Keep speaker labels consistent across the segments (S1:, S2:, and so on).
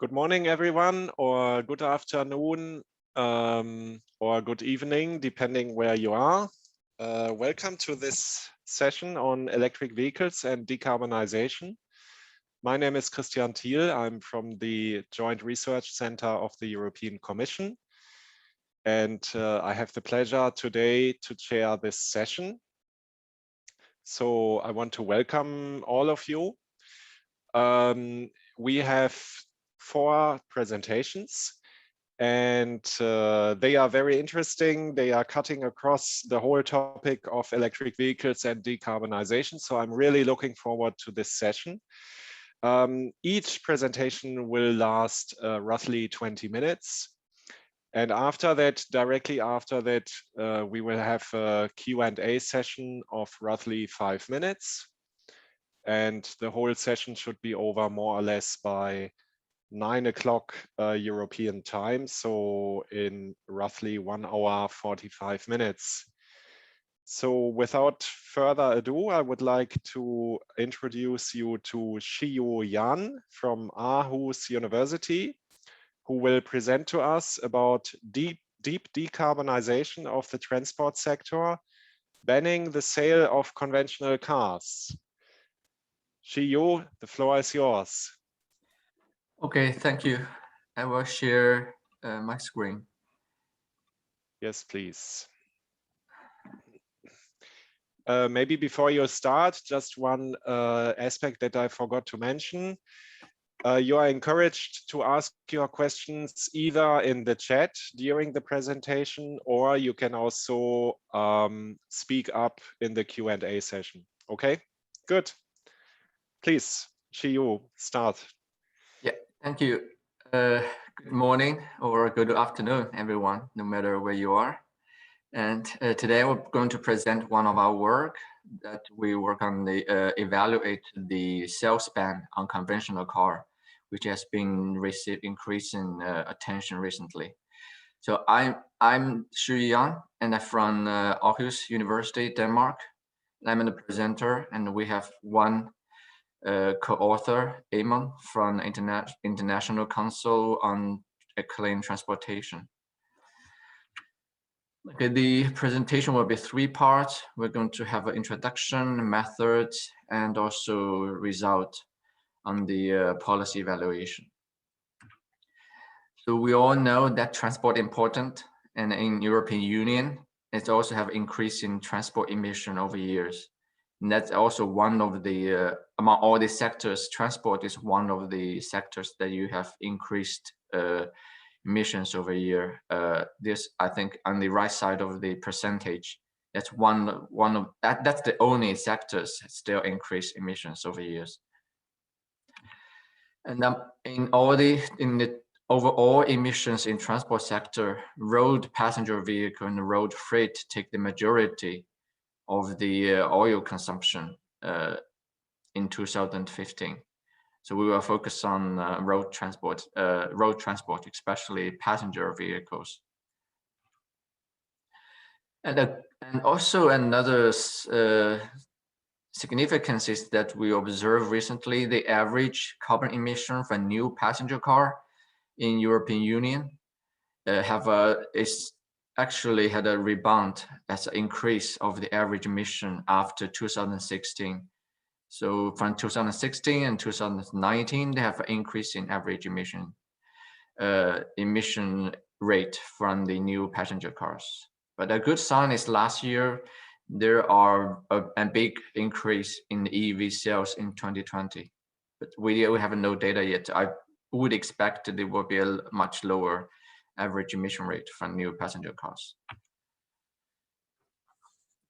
S1: Good morning, everyone, or good afternoon, or good evening, depending where you are. Welcome to this session on electric vehicles and decarbonization. My name is Thiel. I'm from the Joint Research Center of the European Commission. And I have the pleasure today to chair this session. So I want to welcome all of you. We have 4 presentations and they are very interesting. They are cutting across the whole topic of electric vehicles and decarbonization. So I'm really looking forward to this session. Each presentation will last roughly 20 minutes. And after that, directly after that, we will have a Q&A session of roughly 5 minutes. And the whole session should be over more or less by 9 o'clock European time, so in roughly 1 hour, 45 minutes. So without further ado, I would like to introduce you to Shiyu Yan from Aarhus University, who will present to us about deep decarbonization of the transport sector, banning the sale of conventional cars. Shiyu, the floor is yours.
S2: Okay, thank you. I will share my screen.
S1: Yes, please. Maybe before you start, just one aspect that I forgot to mention. You are encouraged to ask your questions either in the chat during the presentation, or you can also speak up in the Q&A session. Okay, good. Please, Shiyu, start.
S2: Yeah, thank you. Good morning or good afternoon, everyone, no matter where you are. And today we're going to present one of our work that we work on the evaluate the sales ban on conventional car, which has been increasing attention recently. So I'm Shiyu Yan, and I'm from Aarhus University, Denmark. I'm the presenter, and we have one co-author, Eamonn, from International Council on Clean Transportation. Okay, the presentation will be 3 parts. We're going to have an introduction, methods, and also result on the policy evaluation. So we all know that transport is important, and in European Union, it also have increasing transport emission over years. And that's also one of the, among all the sectors, transport is one of the sectors that you have increased emissions over a year. This, I think, on the right side of the percentage, that's that's the only sectors that still increase emissions over years. And in the overall emissions in transport sector, road passenger vehicle and road freight take the majority of the oil consumption in 2015. So we will focus on road transport, especially passenger vehicles. And also another significance is that we observe recently the average carbon emission for new passenger car in European Union is actually had a rebound as an increase of the average emission after 2016. So from 2016 and 2019, they have an increase in average emission rate from the new passenger cars. But a good sign is last year, there are a big increase in EV sales in 2020. But we have no data yet. I would expect that there will be a much lower average emission rate from new passenger cars.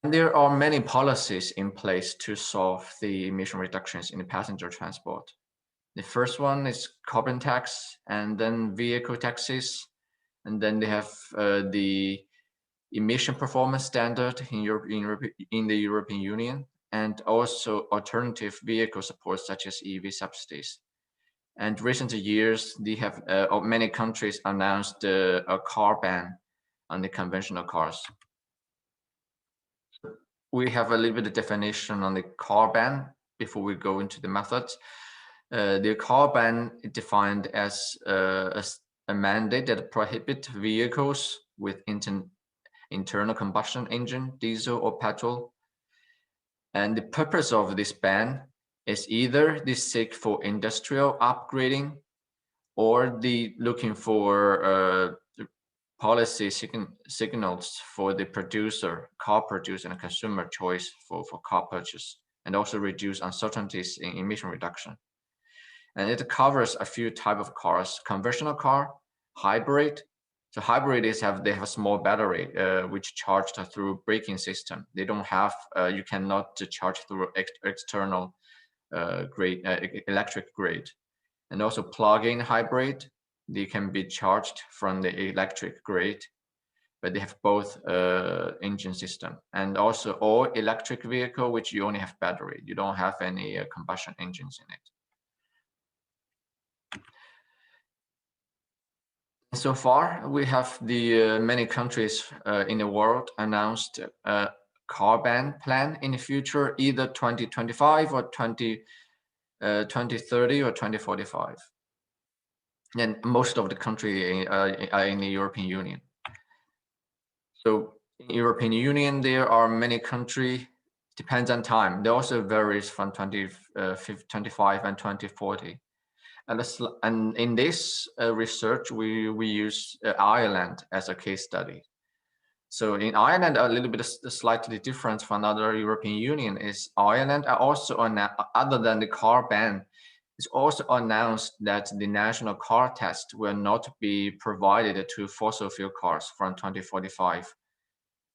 S2: And there are many policies in place to solve the emission reductions in the passenger transport. The first one is carbon tax, and then vehicle taxes, and then they have the emission performance standard in the European Union, and also alternative vehicle support such as EV subsidies. And recent years, they have many countries announced a car ban on the conventional cars. We have a little bit of definition on the car ban before we go into the methods. The car ban is defined as a mandate that prohibits vehicles with internal combustion engine, diesel or petrol. And the purpose of this ban is either the seek for industrial upgrading or the looking for policy signals for the car producer and consumer choice for car purchase, and also reduce uncertainties in emission reduction. And it covers a few types of cars: conventional car, hybrid. So hybrid they have a small battery which charged through braking system. They don't have you cannot charge through external electric grid. And also plug-in hybrid, they can be charged from the electric grid, but they have both engine system. And also all electric vehicle which you only have battery, you don't have any combustion engines in it. So far, we have the many countries in the world announced a car ban plan in the future, either 2025 or 2030 or 2045. And most of the countries are in the European Union. So in the European Union, there are many countries, depends on time. They also varies from 2025 and 2040. And in this research, we use Ireland as a case study. So in Ireland, a little bit slightly different from other European Union is Ireland are also other than the car ban, it's also announced that the national car test will not be provided to fossil fuel cars from 2045.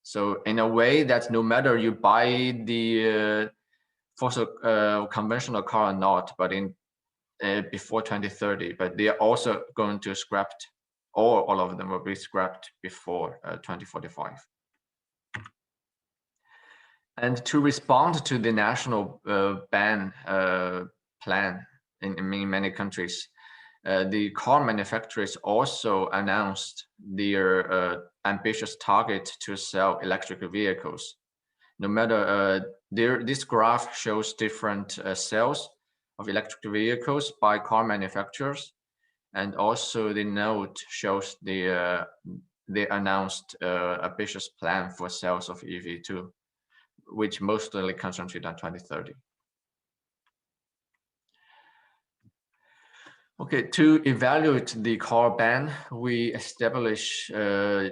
S2: So in a way that no matter you buy the conventional car or not, but in before 2030, but they are also going to scrapped, all of them will be scrapped before 2045. And to respond to the national ban plan in many countries, the car manufacturers also announced their ambitious target to sell electric vehicles. No matter this graph shows different sales of electric vehicles by car manufacturers, and also the note shows the announced ambitious plan for sales of EV2, which mostly concentrate on 2030. Okay, to evaluate the car ban, we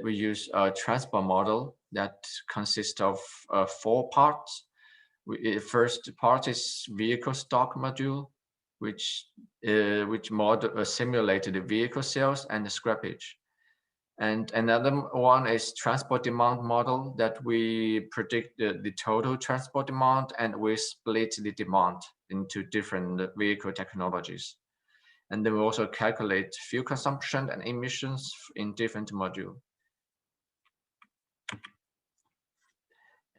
S2: use a transport model that consists of 4 parts. First part is vehicle stock module, which model simulated the vehicle sales and the scrappage. And another one is transport demand model that we predict the total transport demand, and we split the demand into different vehicle technologies. And then we also calculate fuel consumption and emissions in different modules.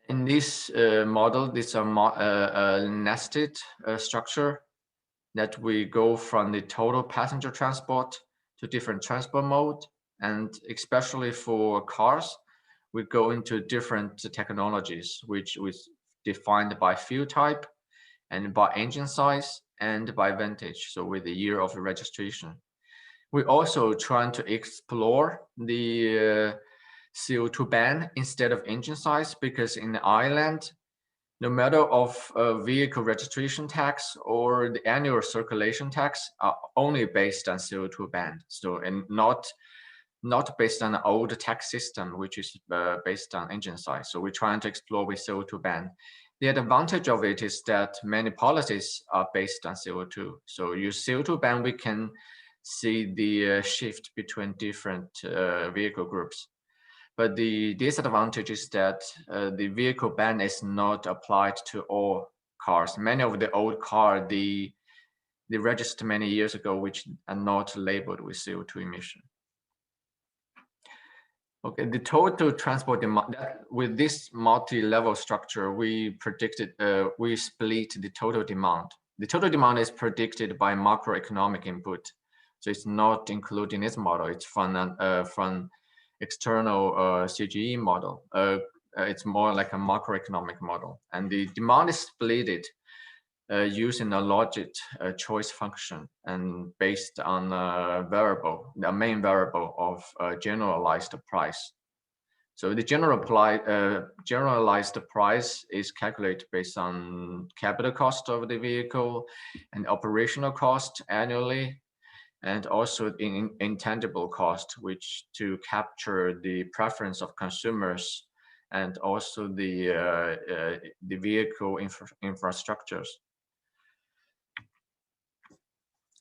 S2: In this model, this is a nested structure that we go from the total passenger transport to different transport mode. And especially for cars, we go into different technologies, which was defined by fuel type and by engine size and by vintage, so with the year of registration. We also trying to explore the CO2 ban instead of engine size, because in Ireland, no matter of vehicle registration tax or the annual circulation tax are only based on CO2 ban. So, and not based on the old tax system, which is based on engine size. So we're trying to explore with CO2 ban. The advantage of it is that many policies are based on CO2. So use CO2 ban, we can see the shift between different vehicle groups. But the disadvantage is that the vehicle ban is not applied to all cars. Many of the old cars, they registered many years ago, which are not labeled with CO2 emission. Okay, the total transport demand, with this multi-level structure, we predicted, we split the total demand. The total demand is predicted by macroeconomic input. So it's not included in this model, it's from external CGE model. It's more like a macroeconomic model. And the demand is split using a logic choice function and based on a variable, the main variable of generalized price. So the generalized price is calculated based on capital cost of the vehicle and operational cost annually, and also in intangible cost, which to capture the preference of consumers and also the vehicle infrastructures.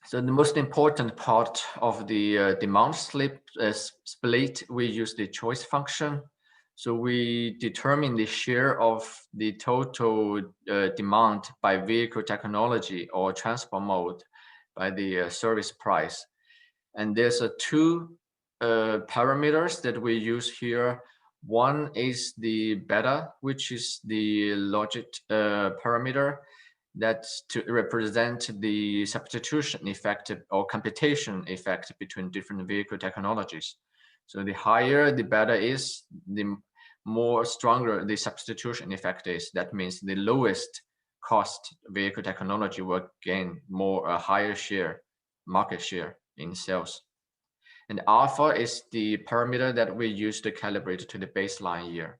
S2: So the most important part of the demand split, we use the choice function. So we determine the share of the total demand by vehicle technology or transport mode by the service price. And there's two parameters that we use here. One is the beta, which is the logic parameter, that's to represent the substitution effect or computation effect between different vehicle technologies. So the higher the beta is, the more stronger the substitution effect is. That means the lowest cost vehicle technology will gain a higher share, market share in sales. And alpha is the parameter that we use to calibrate to the baseline year.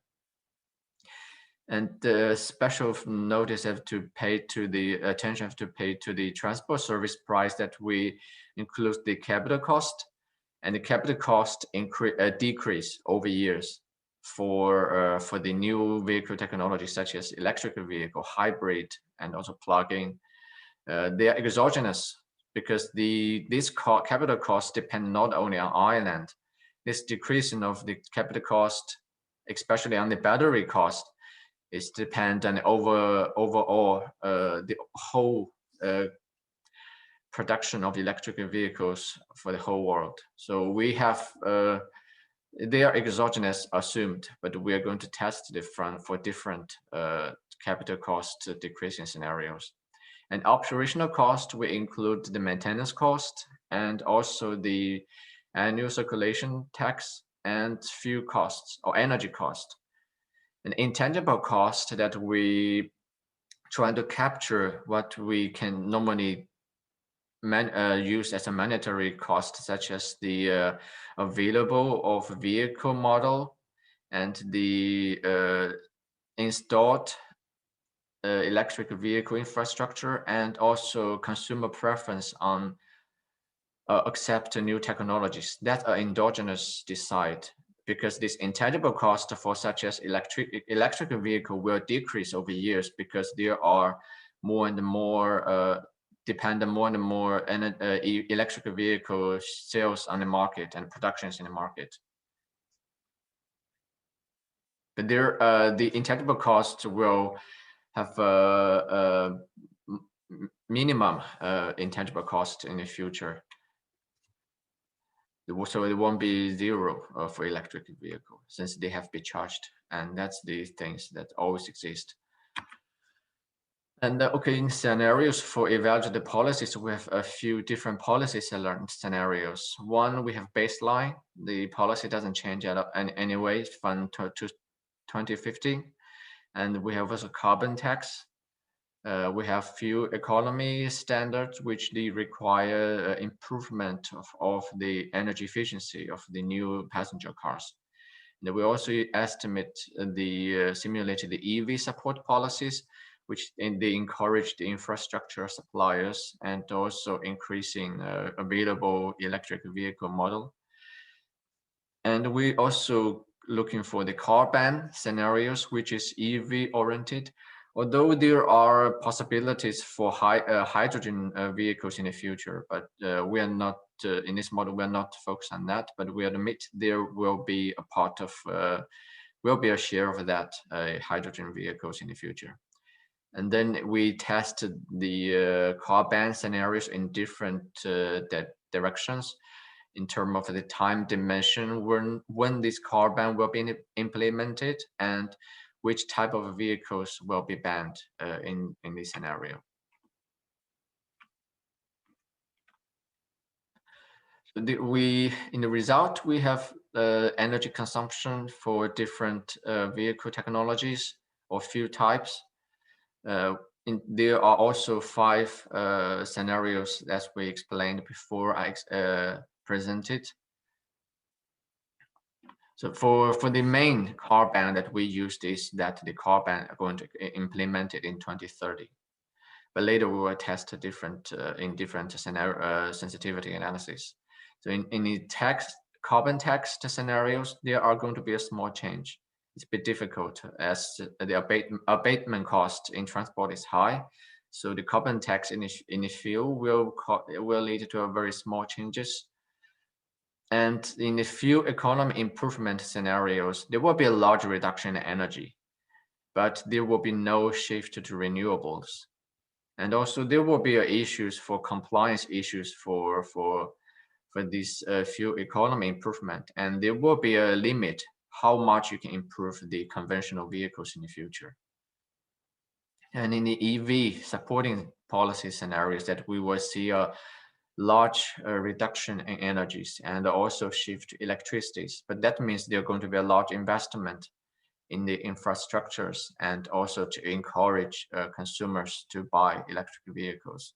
S2: And the special notice have to pay to the attention have to pay to the transport service price, that we include the capital cost, and the capital cost decrease over years for the new vehicle technology such as electric vehicle, hybrid, and also plug-in. They are exogenous because this capital cost depend not only on Ireland. This decreasing of the capital cost, especially on the battery cost, is dependent overall the whole production of electric vehicles for the whole world. So we have they are exogenous assumed, but we are going to test different for different capital cost decreasing scenarios. And operational cost, we include the maintenance cost and also the annual circulation tax and fuel costs or energy cost. An intangible cost that we try to capture what we can normally use as a monetary cost, such as the available of vehicle model and the installed electric vehicle infrastructure, and also consumer preference on accept new technologies that are endogenous decide, because this intangible cost for such as electric vehicle will decrease over years because there are more and more dependent more and more electric vehicle sales on the market and productions in the market. But there, the intangible cost will have a minimum intangible cost in the future. So it won't be zero for electric vehicle, since they have been charged, and that's the things that always exist. And okay, in scenarios for evaluate the policies, we have a few different policy scenarios. One, we have baseline. The policy doesn't change anyway from 2050. And we have also carbon tax. We have fuel economy standards, which they require improvement of the energy efficiency of the new passenger cars. And we also estimate simulate the EV support policies, which they encourage the infrastructure suppliers and also increasing available electric vehicle model. And we also looking for the car ban scenarios, which is EV oriented. Although there are possibilities for hydrogen vehicles in the future, but we are not in this model. We are not focused on that, but we admit there will be a part of will be a share of that hydrogen vehicles in the future. And then we tested the car ban scenarios in different directions in terms of the time dimension when this car ban will be implemented and which type of vehicles will be banned in this scenario. In the result, we have energy consumption for different vehicle technologies or fuel types. there are also 5 scenarios as we explained before I presented. So for the main car ban that we used is that the car ban are going to implement it in 2030. But later we will test different in different scenario sensitivity analysis. So in the carbon tax scenarios, there are going to be a small change. It's a bit difficult as the abatement cost in transport is high. So the carbon tax in the fuel will lead to a very small changes. And in the fuel economy improvement scenarios, there will be a large reduction in energy, but there will be no shift to renewables. And also there will be issues for compliance issues for this fuel economy improvement. And there will be a limit how much you can improve the conventional vehicles in the future. And in the EV supporting policy scenarios that we will see a large reduction in energies and also shift to electricities. But that means there are going to be a large investment in the infrastructures and also to encourage consumers to buy electric vehicles.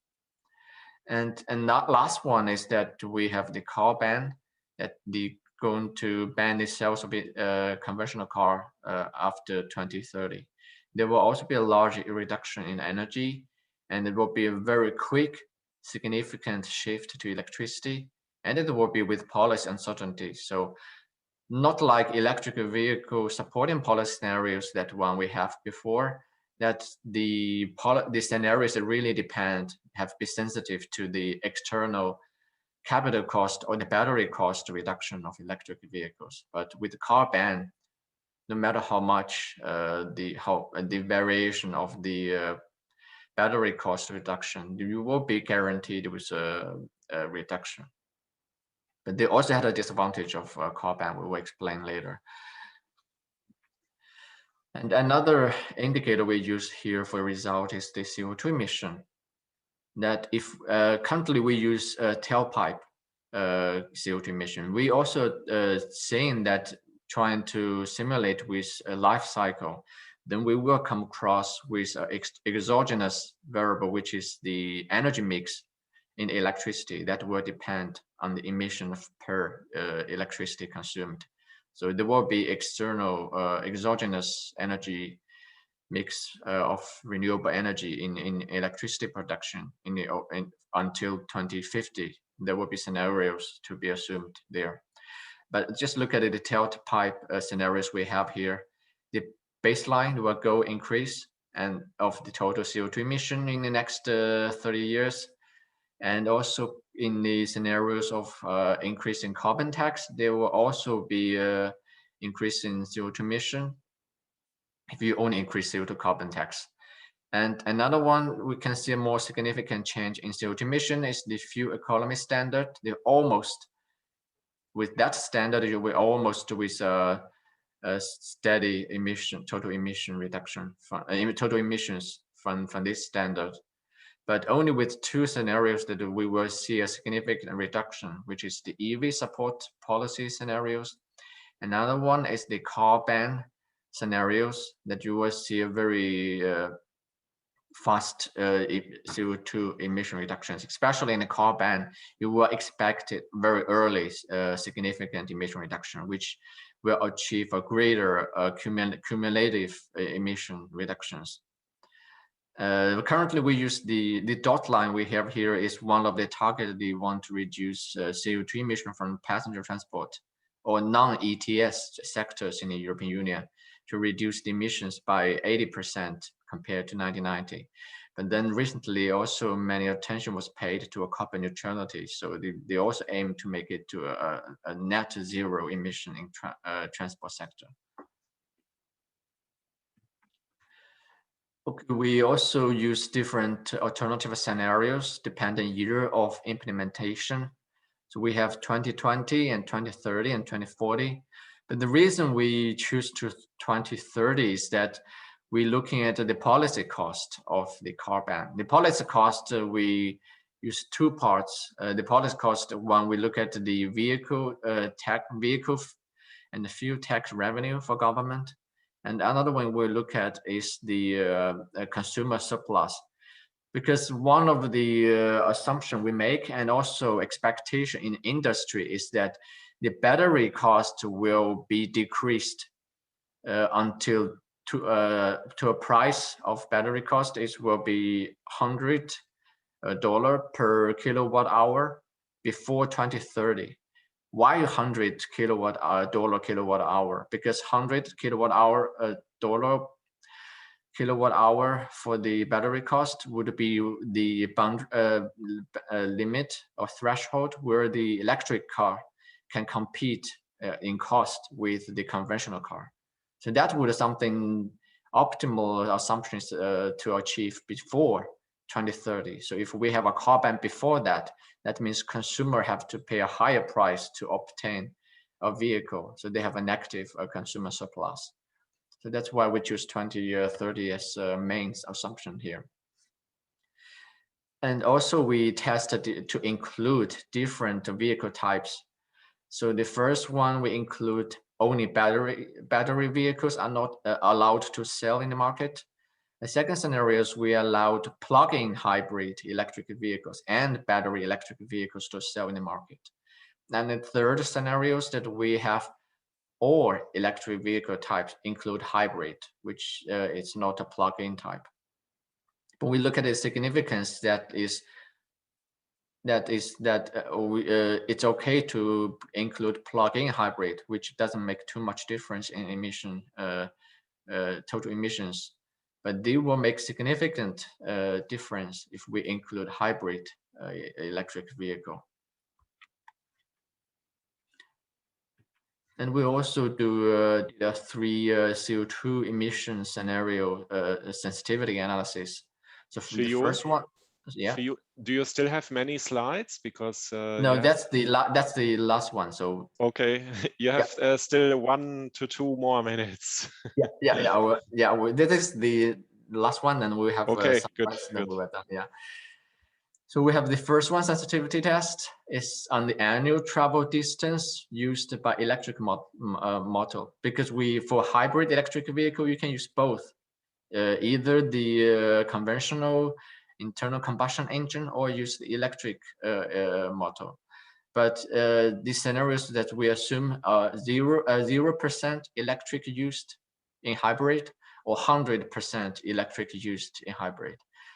S2: And that last one is that we have the car ban that going to ban the sales of conventional car after 2030. There will also be a large reduction in energy, and it will be a very quick, significant shift to electricity, and it will be with policy uncertainty. So not like electric vehicle supporting policy scenarios that one we have before, that the scenarios that really have to be sensitive to the external capital cost or the battery cost reduction of electric vehicles. But with the car ban, no matter how much the variation of the battery cost reduction, you will be guaranteed with a reduction. But they also had a disadvantage of car ban, we will explain later. And another indicator we use here for result is the CO2 emission. That if currently we use tailpipe CO2 emission, we also saying that trying to simulate with a life cycle, then we will come across with exogenous variable, which is the energy mix in electricity that will depend on the emission per electricity consumed. So there will be external exogenous energy mix of renewable energy in electricity production until 2050. There will be scenarios to be assumed there. But just look at the tailpipe scenarios we have here. The baseline will go increase and of the total CO2 emission in the next 30 years. And also in the scenarios of increase in carbon tax, there will also be increase in CO2 emission if you only increase CO2 carbon tax. And another one, we can see a more significant change in CO2 emission is the fuel economy standard. They're almost, with that standard, you will almost with a steady emission, total emission reduction, total emissions from this standard. But only with 2 scenarios that we will see a significant reduction, which is the EV support policy scenarios. Another one is the car ban scenarios that you will see a very fast CO2 emission reductions, especially in the car ban. You will expect it very early significant emission reduction, which will achieve a greater cumulative emission reductions. Currently, we use the dot line we have here is one of the targets we want to reduce CO2 emission from passenger transport or non-ETS sectors in the European Union to reduce the emissions by 80% compared to 1990. But then recently also many attention was paid to a carbon neutrality. So they also aim to make it to a net zero emission in transport sector. Okay, we also use different alternative scenarios depending year of implementation. So we have 2020 and 2030 and 2040. But the reason we choose to 2030 is that we're looking at the policy cost of the car ban. The policy cost, we use 2 parts. The policy cost, one, we look at the vehicle and the fuel tax revenue for government. And another one we look at is the consumer surplus, because one of the assumption we make and also expectation in industry is that the battery cost will be decreased until to a price of battery cost will be $100 per kilowatt hour before 2030. Why $100 kilowatt hour? Because $100 dollar kilowatt hour for the battery cost would be the limit or threshold where the electric car can compete in cost with the conventional car. So that would something optimal assumptions to achieve before 2030. So if we have a car ban before that, that means consumer have to pay a higher price to obtain a vehicle. So they have a negative consumer surplus. So that's why we choose 2030 as main assumption here. And also we tested to include different vehicle types. So the first one, we include only battery vehicles are not allowed to sell in the market. The second scenario is we allowed plug-in hybrid electric vehicles and battery electric vehicles to sell in the market. And the third scenario is that we have all electric vehicle types include hybrid, which is not a plug-in type. But we look at the significance it's okay to include plug-in hybrid, which doesn't make too much difference in emission, total emissions, but they will make significant difference if we include hybrid electric vehicle. And we also do the 3 CO2 emission scenario sensitivity analysis. So for the first one, yeah.
S1: Do you still have many slides? Because
S2: no, that's the last one. So
S1: okay, you have still 1 to 2 more minutes.
S2: This is the last one, and we have
S1: okay,
S2: some
S1: good.
S2: that we were done. Yeah. So we have the first one, sensitivity test, is on the annual travel distance used by electric model. Because for hybrid electric vehicle, you can use both, either the conventional internal combustion engine or use the electric motor. But the scenarios that we assume are 0% electric used in hybrid or 100% electric used in hybrid.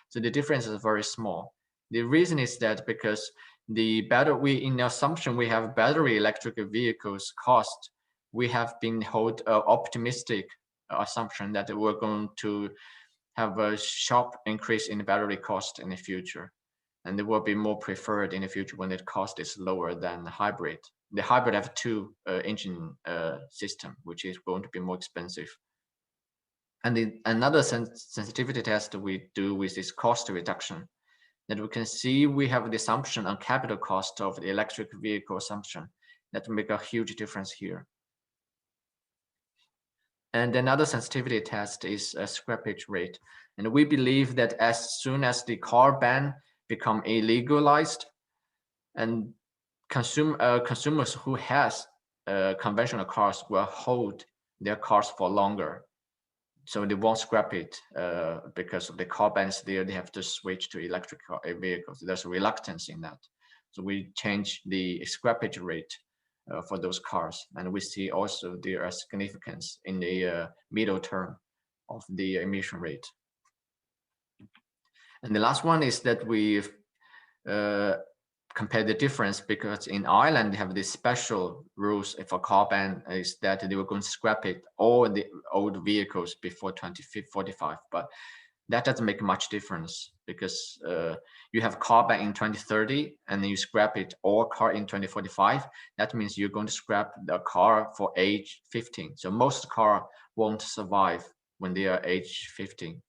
S2: So the difference is very small. The reason is that because the battery, in the assumption we have battery electric vehicles cost, we have been hold optimistic assumption that we're going to have a sharp increase in the battery cost in the future. And it will be more preferred in the future when the cost is lower than the hybrid. The hybrid have 2 engine system, which is going to be more expensive. And another sensitivity test we do with this cost reduction, that we can see we have the assumption on capital cost of the electric vehicle assumption that make a huge difference here. And another sensitivity test is a scrappage rate. And we believe that as soon as the car ban become illegalized, and consumers who has conventional cars will hold their cars for longer. So they won't scrap it because of the car bans there, they have to switch to electric vehicles. There's a reluctance in that. So we change the scrappage rate for those cars. And we see also there are significance in the middle term of the emission rate. And the last one is that we've compare the difference, because in Ireland they have these special rules if a car ban is that they were going to scrap it all the old vehicles before 2045, but that doesn't make much difference because you have car ban in 2030 and then you scrap it all car in 2045. That means you're going to scrap the car for age 15. So most car won't survive when they are age 15.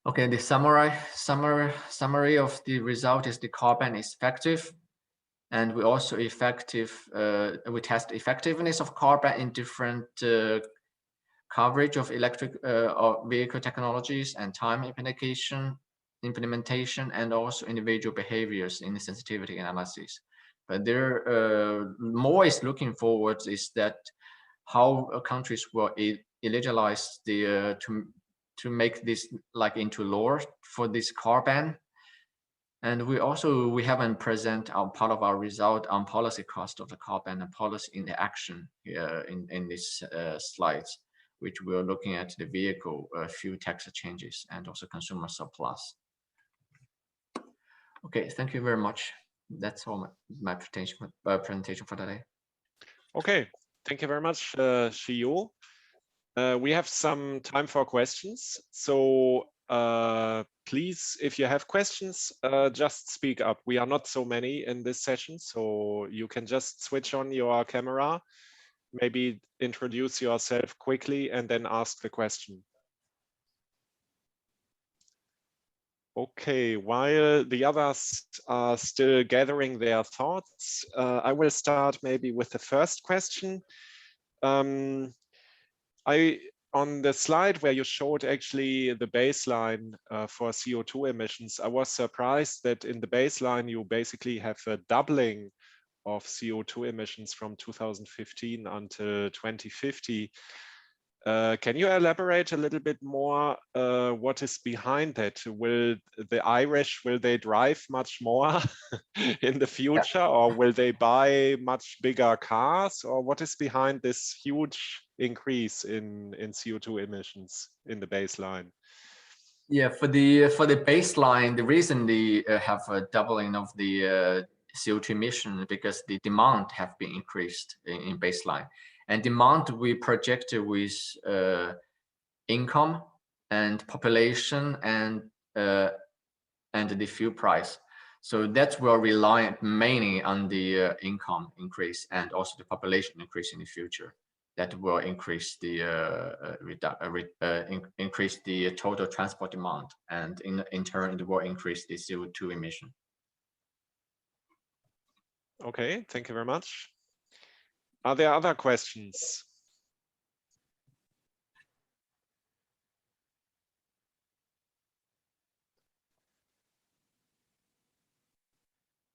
S2: Okay, the summary of the result is the car ban is effective, and we also we test effectiveness of car ban in different coverage of electric vehicle technologies and time implementation, and also individual behaviors in the sensitivity analysis. But there more is looking forward is that how countries will eligibilize the to make this like into law for this car ban. And we haven't present our part of our result on policy cost of the car ban and policy in the action here in this slides, which we're looking at the vehicle fuel tax changes and also consumer surplus. Okay, thank you very much. That's all my presentation for today.
S1: Okay, thank you very much, Shiyu. We have some time for questions. So please, if you have questions, just speak up. We are not so many in this session, so you can just switch on your camera, maybe introduce yourself quickly and then ask the question. Okay, while the others are still gathering their thoughts, I will start maybe with the first question. On the slide where you showed actually the baseline for CO2 emissions, I was surprised that in the baseline you basically have a doubling of CO2 emissions from 2015 until 2050. Can you elaborate a little bit more what is behind that? Will the Irish, will they drive much more in the future, or will they buy much bigger cars, or what is behind this huge increase in CO2 emissions in the baseline?
S2: Yeah, for the baseline, the reason they have a doubling of the CO2 emission because the demand have been increased in baseline. And demand we projected with income and population and the fuel price. So that's where we rely mainly on the income increase and also the population increase in the future. That will increase the increase the total transport demand, and in turn it will increase the CO2 emission.
S1: Okay, thank you very much. Are there other questions?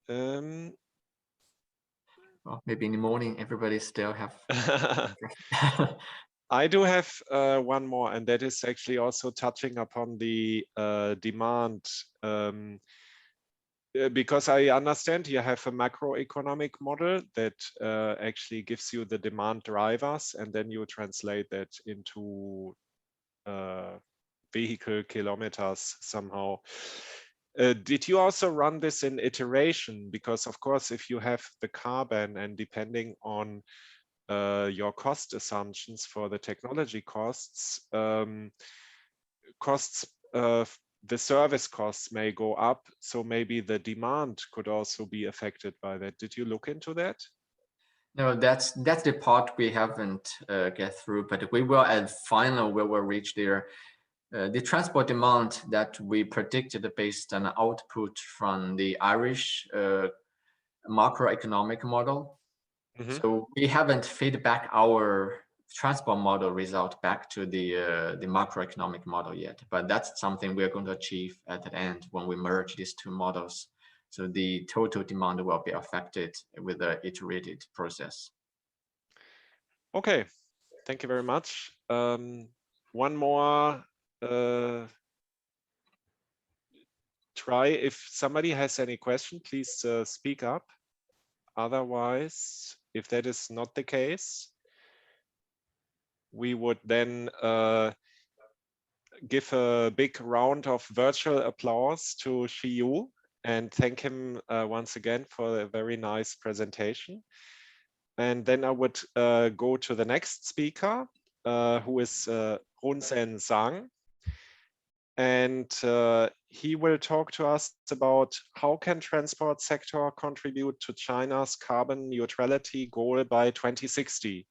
S2: Well, maybe in the morning everybody still have.
S1: I do have one more, and that is actually also touching upon the demand. Because I understand you have a macroeconomic model that actually gives you the demand drivers, and then you translate that into vehicle kilometers somehow. Did you also run this in iteration? Because of course, if you have the car ban and depending on your cost assumptions for the technology costs, the service costs may go up, so maybe the demand could also be affected by that. Did you look into that?
S2: No, that's the part we haven't get through, but we will at final we will reach there. The transport demand that we predicted based on output from the Irish macroeconomic model. Mm-hmm. So we haven't fed back our transport model result back to the macroeconomic model yet, but that's something we're going to achieve at the end when we merge these two models. So the total demand will be affected with the iterated process.
S1: Okay, thank you very much. One more try. If somebody has any question, please speak up. Otherwise, if that is not the case, we would then give a big round of virtual applause to Shiyu and thank him once again for a very nice presentation. And then I would go to the next speaker, who is Runsen Zhang. And he will talk to us about how can transport sector contribute to China's carbon neutrality goal by 2060.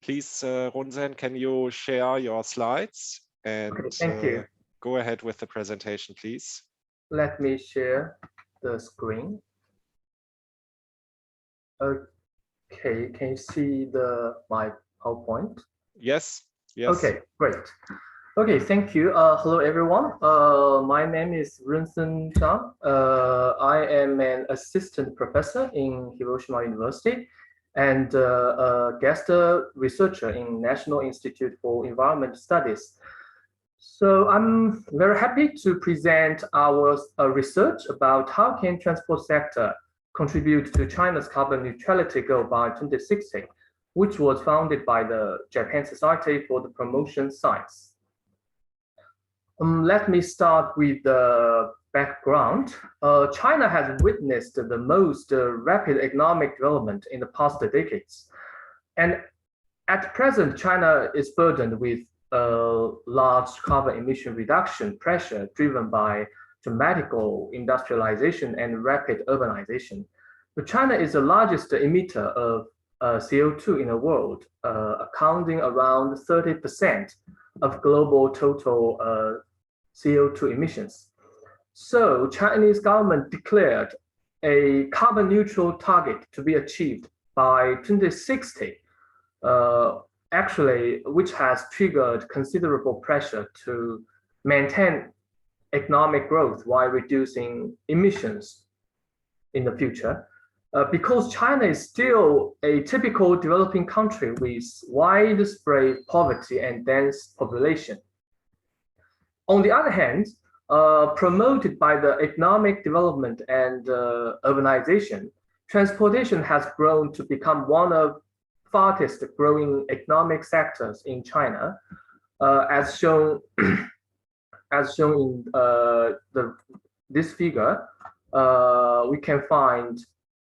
S1: Please, Runsen, can you share your slides and
S3: okay, thank you.
S1: Go ahead with the presentation, please.
S3: Let me share the screen. Okay, can you see my PowerPoint?
S1: Yes, yes.
S3: Okay, great. Okay, thank you. Hello, everyone. My name is Runsen Zhang. I am an assistant professor in Hiroshima University. and a guest researcher in National Institute for Environment Studies. So I'm very happy to present our research about how can transport sector contribute to China's carbon neutrality goal by 2060, which was founded by the Japan Society for the Promotion of Science. Let me start with the background. China has witnessed the most rapid economic development in the past decades. And at present, China is burdened with large carbon emission reduction pressure driven by dramatic industrialization and rapid urbanization. But China is the largest emitter of CO2 in the world, accounting around 30% of global total CO2 emissions. So Chinese government declared a carbon neutral target to be achieved by 2060, actually, which has triggered considerable pressure to maintain economic growth while reducing emissions in the future. Because China is still a typical developing country with widespread poverty and dense population. On the other hand, promoted by the economic development and urbanization, transportation has grown to become one of fastest growing economic sectors in China, as shown in this figure. We can find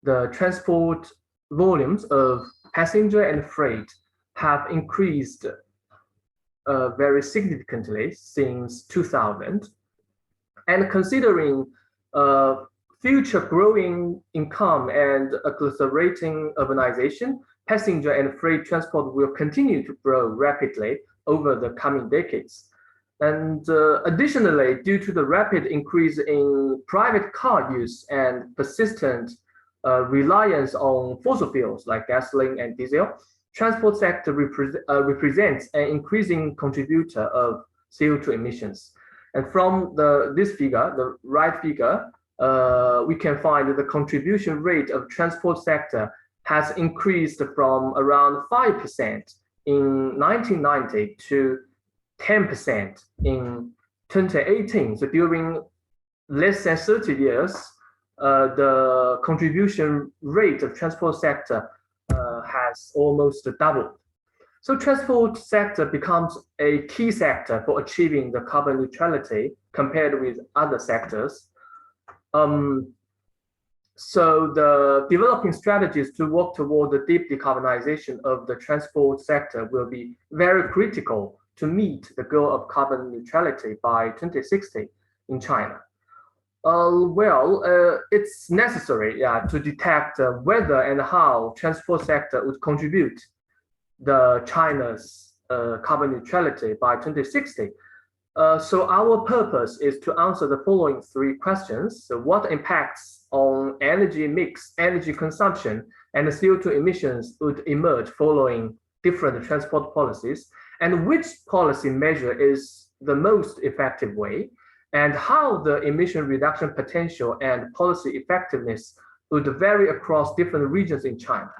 S3: the transport volumes of passenger and freight have increased very significantly since 2000. And considering future growing income and accelerating urbanization, passenger and freight transport will continue to grow rapidly over the coming decades. And additionally, due to the rapid increase in private car use and persistent reliance on fossil fuels like gasoline and diesel, transport sector represents an increasing contributor of CO2 emissions. And from this figure, the right figure, we can find that the contribution rate of transport sector has increased from around 5% in 1990 to 10% in 2018. So during less than 30 years, the contribution rate of transport sector has almost doubled. So transport sector becomes a key sector for achieving the carbon neutrality compared with other sectors. So the developing strategies to work toward the deep decarbonization of the transport sector will be very critical to meet the goal of carbon neutrality by 2060 in China. It's necessary to detect whether and how transport sector would contribute the China's carbon neutrality by 2060. So our purpose is to answer the following three questions. So what impacts on energy mix, energy consumption, and the CO2 emissions would emerge following different transport policies, and which policy measure is the most effective way, and how the emission reduction potential and policy effectiveness would vary across different regions in China.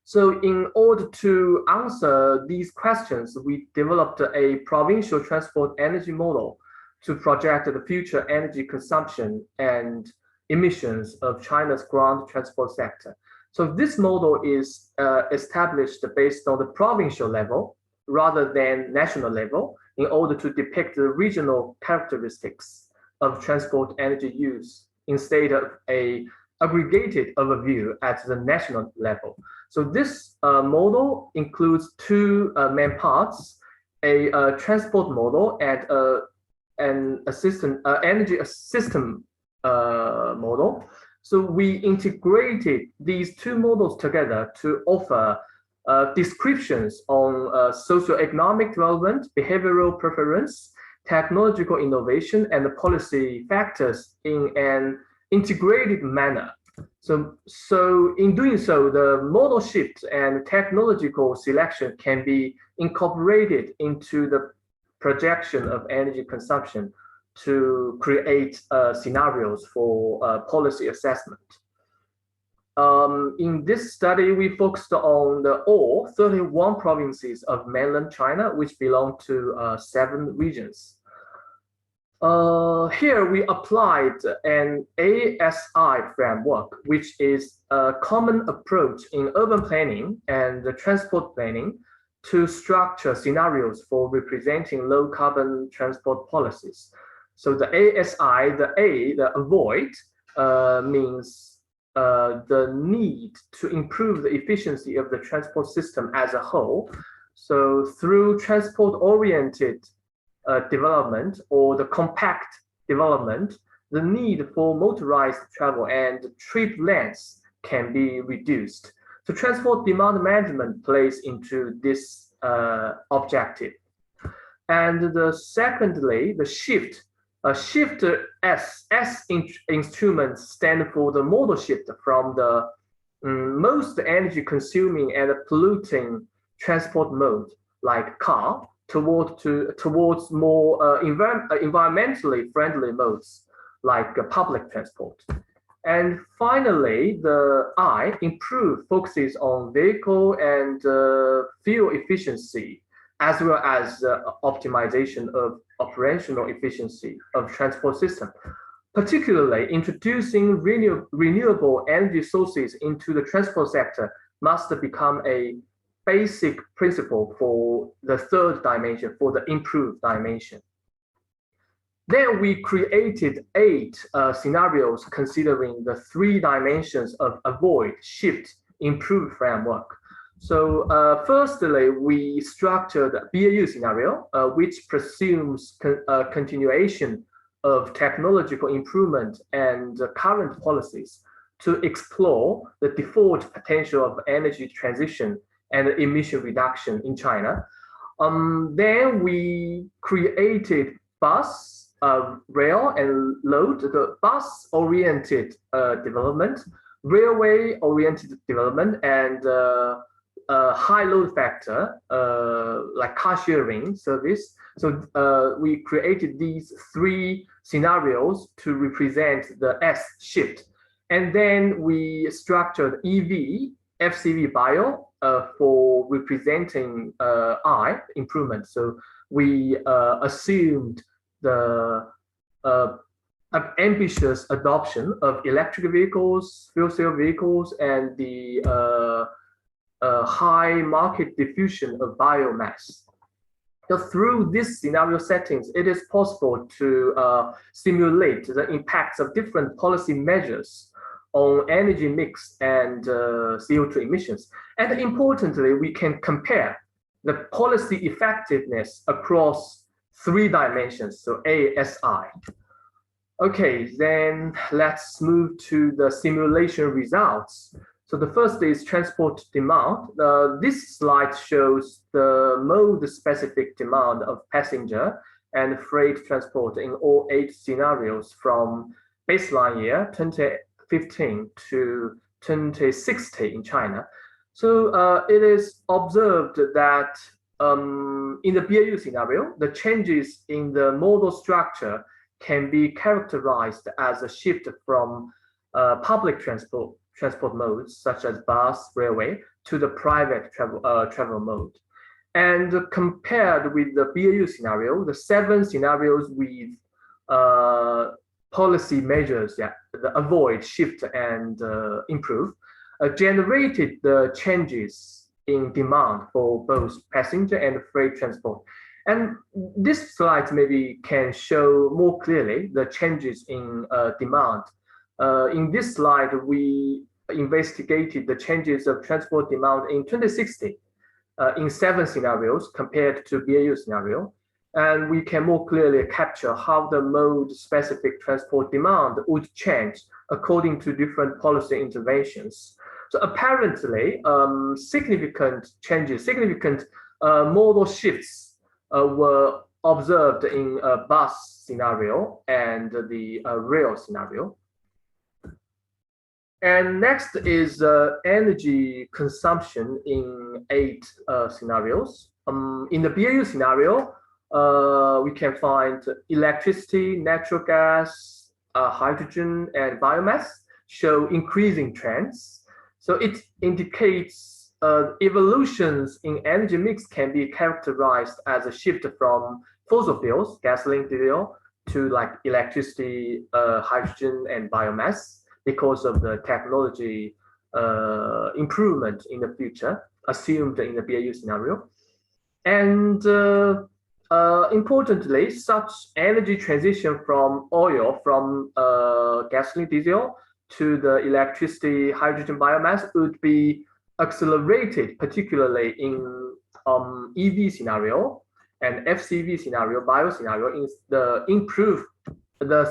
S3: So in order to answer these questions, we developed a provincial transport energy model to project the future energy consumption and emissions of China's ground transport sector. So this model is established based on the provincial level rather than national level in order to depict the regional characteristics of transport energy use instead of an aggregated overview at the national level. So this model includes two main parts, a transport model and an energy system model. So we integrated these two models together to offer descriptions on socioeconomic development, behavioral preference, technological innovation, and policy factors in an integrated manner. So in doing so, the model shift and technological selection can be incorporated into the projection of energy consumption to create scenarios for policy assessment. In this study, we focused on all 31 provinces of mainland China, which belong to 7 regions. Here we applied an ASI framework, which is a common approach in urban planning and transport planning to structure scenarios for representing low carbon transport policies. So the ASI, the A, the avoid, means the need to improve the efficiency of the transport system as a whole. So through transport-oriented development or the compact development, the need for motorized travel and trip lengths can be reduced. So transport demand management plays into this objective. And secondly, the shift. S instruments stand for the modal shift from the most energy consuming and polluting transport mode like car towards more environmentally friendly modes like public transport. And finally, the I, improve, focuses on vehicle and fuel efficiency, as well as optimization of operational efficiency of transport system. Particularly, introducing renewable energy sources into the transport sector must become a basic principle for the third dimension, for the improved dimension. Then we created 8 scenarios considering the 3 dimensions of avoid, shift, improve framework. So firstly, we structured a BAU scenario, which presumes continuation of technological improvement and current policies to explore the default potential of energy transition and emission reduction in China. Then we created bus, rail, and load, the bus-oriented development, railway-oriented development, and high load factor, like car sharing service. So we created these 3 scenarios to represent the S shift. And then we structured EV, FCV bio for representing I, improvement. So we assumed the ambitious adoption of electric vehicles, fuel cell vehicles, and the high market diffusion of biomass. So through these scenario settings, it is possible to simulate the impacts of different policy measures on energy mix and CO2 emissions. And importantly, we can compare the policy effectiveness across 3 dimensions, so ASI. Okay, then let's move to the simulation results. So the first is transport demand. This slide shows the mode-specific demand of passenger and freight transport in all 8 scenarios from baseline year 2015 to 2060 in China. So it is observed that in the BAU scenario, the changes in the modal structure can be characterized as a shift from public transport modes such as bus, railway, to the private travel mode. And compared with the BAU scenario, the 7 scenarios with policy measures, the avoid, shift, and improve, generated the changes in demand for both passenger and freight transport. And this slide maybe can show more clearly the changes in demand. In this slide, we investigated the changes of transport demand in 2060 in 7 scenarios compared to BAU scenario. And we can more clearly capture how the mode-specific transport demand would change according to different policy interventions. So apparently, significant changes, significant modal shifts were observed in a bus scenario and the rail scenario. And next is energy consumption in 8 scenarios. In the BAU scenario, we can find electricity, natural gas, hydrogen, and biomass show increasing trends. So it indicates evolutions in energy mix can be characterized as a shift from fossil fuels, gasoline, diesel, to like electricity, hydrogen, and biomass because of the technology improvement in the future, assumed in the BAU scenario. And importantly, such energy transition from oil, from gasoline, diesel, to the electricity, hydrogen, biomass would be accelerated, particularly in EV scenario and FCV scenario, bio scenario, in the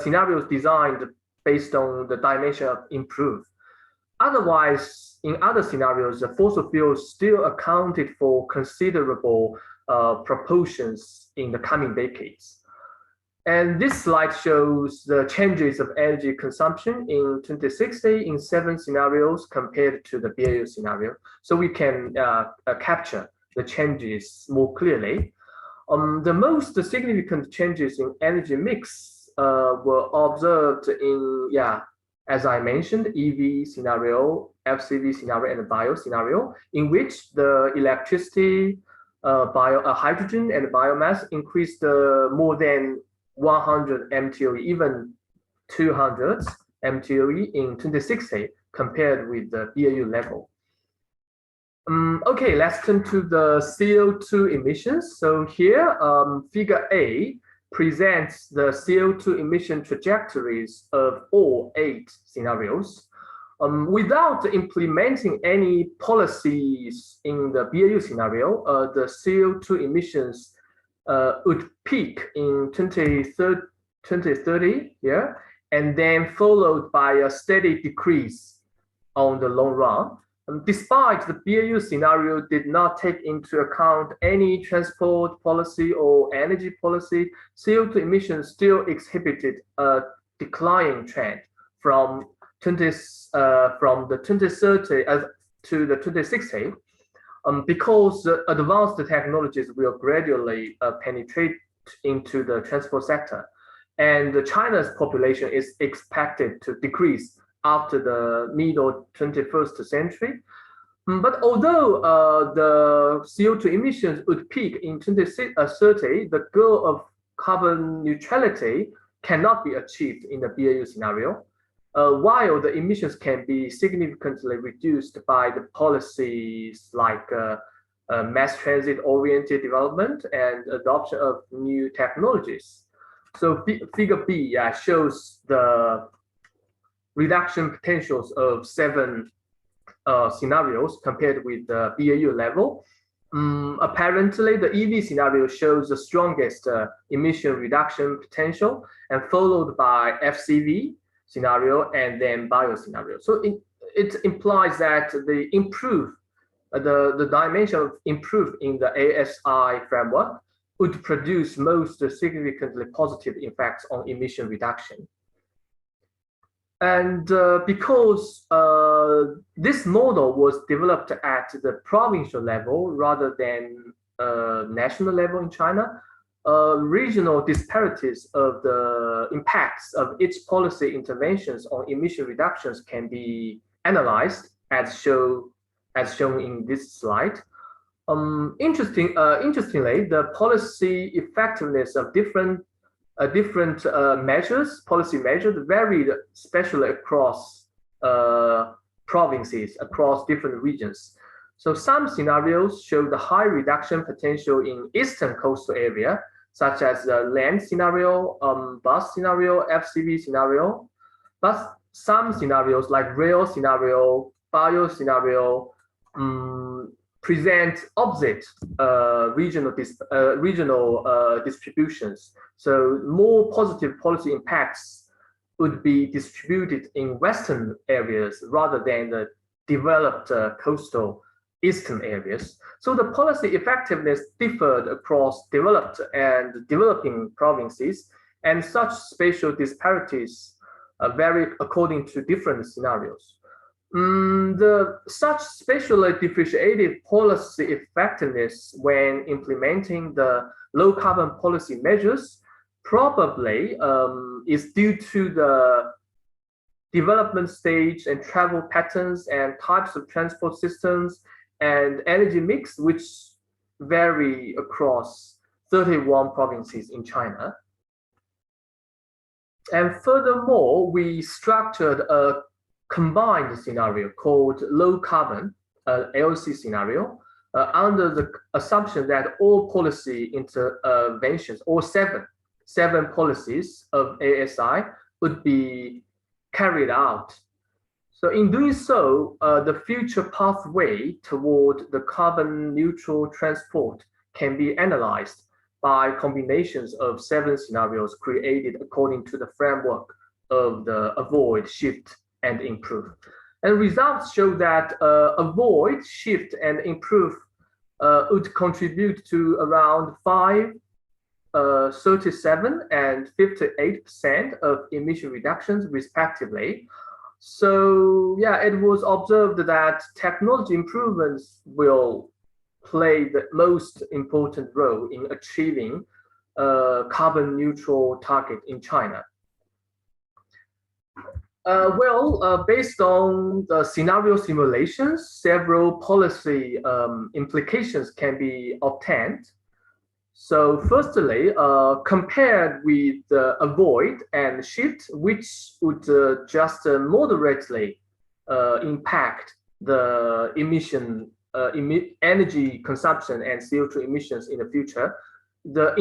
S3: scenarios designed based on the dimension of improve. Otherwise, in other scenarios, the fossil fuels still accounted for considerable proportions in the coming decades. And this slide shows the changes of energy consumption in 2060 in 7 scenarios compared to the BAU scenario. So we can capture the changes more clearly. The most significant changes in energy mix were observed in, as I mentioned, EV scenario, FCV scenario, and bio scenario, in which the electricity, hydrogen, and biomass increased more than 100 MTOE, even 200 MTOE in 2060 compared with the BAU level. Okay, let's turn to the CO2 emissions. So here, figure A presents the CO2 emission trajectories of all 8 scenarios. Without implementing any policies in the BAU scenario, the CO2 emissions would peak in 2030, and then followed by a steady decrease on the long run. Despite the BAU scenario did not take into account any transport policy or energy policy, CO2 emissions still exhibited a declining trend from the 2030 to the 2060, because advanced technologies will gradually penetrate into the transport sector, and China's population is expected to decrease after the middle 21st century. But although the CO2 emissions would peak in 2030, the goal of carbon neutrality cannot be achieved in the BAU scenario, while the emissions can be significantly reduced by the policies like mass transit-oriented development and adoption of new technologies. So figure B shows the reduction potentials of 7 scenarios compared with the BAU level. Apparently, the EV scenario shows the strongest emission reduction potential, and followed by FCV scenario and then bio scenario. So it implies that the dimension of improve in the ASI framework would produce most significantly positive effects on emission reduction. And because this model was developed at the provincial level rather than national level in China, regional disparities of the impacts of each policy interventions on emission reductions can be analyzed as shown in this slide. Interestingly, the policy effectiveness of different policy measures varied, especially across provinces, across different regions. So some scenarios show the high reduction potential in eastern coastal area, such as the land scenario, bus scenario, FCV scenario. But some scenarios like rail scenario, bio scenario, present opposite regional distributions. So more positive policy impacts would be distributed in western areas rather than the developed coastal eastern areas. So the policy effectiveness differed across developed and developing provinces, and such spatial disparities vary according to different scenarios. Such spatially differentiated policy effectiveness when implementing the low carbon policy measures probably is due to the development stage and travel patterns and types of transport systems and energy mix, which vary across 31 provinces in China. And furthermore, we structured a combined scenario called low carbon, LC scenario, under the assumption that all policy interventions, all seven policies of ASI would be carried out. So in doing so, the future pathway toward the carbon neutral transport can be analyzed by combinations of 7 scenarios created according to the framework of the avoid, shift, and improve. And results show that avoid, shift, and improve would contribute to around 37 and 58% of emission reductions respectively. So yeah, it was observed that technology improvements will play the most important role in achieving carbon neutral target in China. Based on the scenario simulations, several policy implications can be obtained. So firstly, compared with avoid and shift, which would just moderately impact the energy consumption and CO2 emissions in the future, the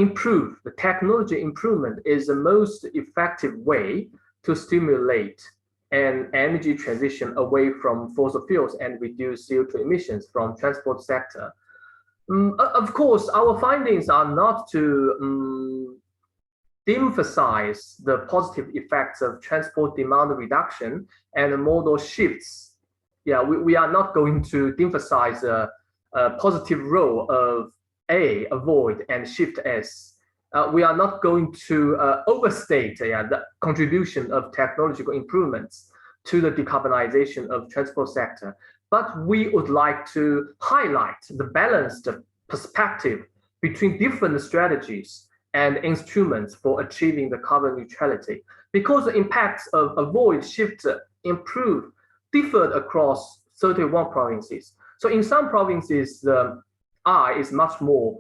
S3: technology improvement is the most effective way to stimulate an energy transition away from fossil fuels and reduce CO2 emissions from transport sector. Of course, our findings are not to de-emphasize the positive effects of transport demand reduction and modal shifts. Yeah, we are not going to de-emphasize a positive role of avoid, and shift S. We are not going to overstate the contribution of technological improvements to the decarbonization of transport sector. But we would like to highlight the balanced perspective between different strategies and instruments for achieving the carbon neutrality, because the impacts of avoid, shift, improve differed across 31 provinces. So in some provinces, the I is much more,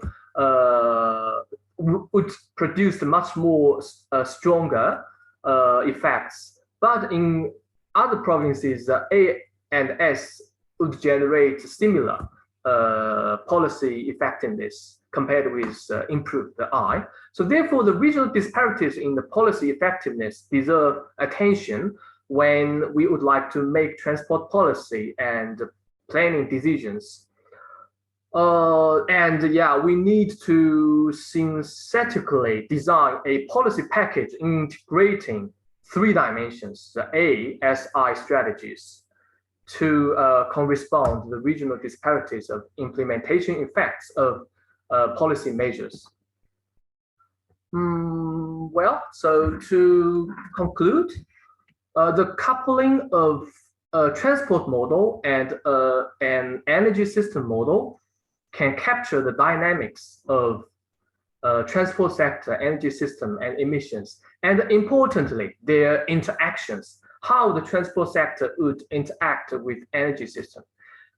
S3: would produce much more stronger effects. But in other provinces, A and S would generate similar policy effectiveness compared with improved I. So therefore, the regional disparities in the policy effectiveness deserve attention when we would like to make transport policy and planning decisions. We need to synthetically design a policy package integrating 3 dimensions, the ASI strategies, to correspond to the regional disparities of implementation effects of policy measures. So to conclude, the coupling of a transport model and an energy system model can capture the dynamics of transport sector, energy system, and emissions, and importantly, their interactions, how the transport sector would interact with energy system.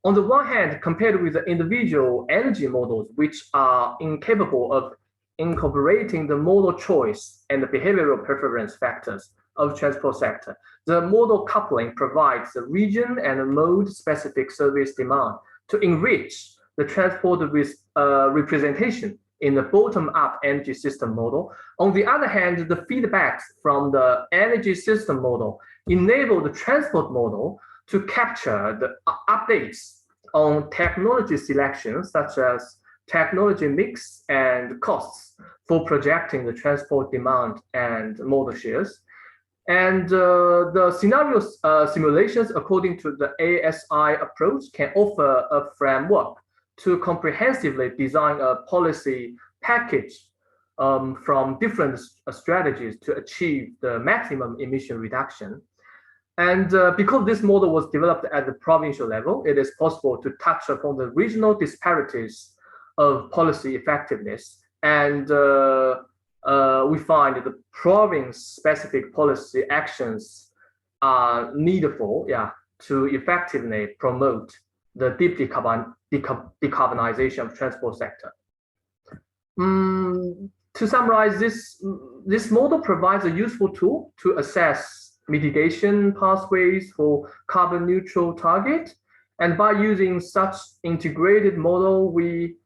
S3: On the one hand, compared with the individual energy models, which are incapable of incorporating the modal choice and the behavioral preference factors of transport sector, the modal coupling provides the region and mode-specific service demand to enrich the transport representation in the bottom-up energy system model. On the other hand, the feedbacks from the energy system model enable the transport model to capture the updates on technology selections, such as technology mix and costs for projecting the transport demand and modal shares. And the scenario simulations according to the ASI approach can offer a framework to comprehensively design a policy package from different strategies to achieve the maximum emission reduction. And because this model was developed at the provincial level, it is possible to touch upon the regional disparities of policy effectiveness. And we find the province-specific policy actions are needful, to effectively promote the deep decarbonization of transport sector. To summarize, this model provides a useful tool to assess mitigation pathways for carbon neutral target. And by using such integrated model, we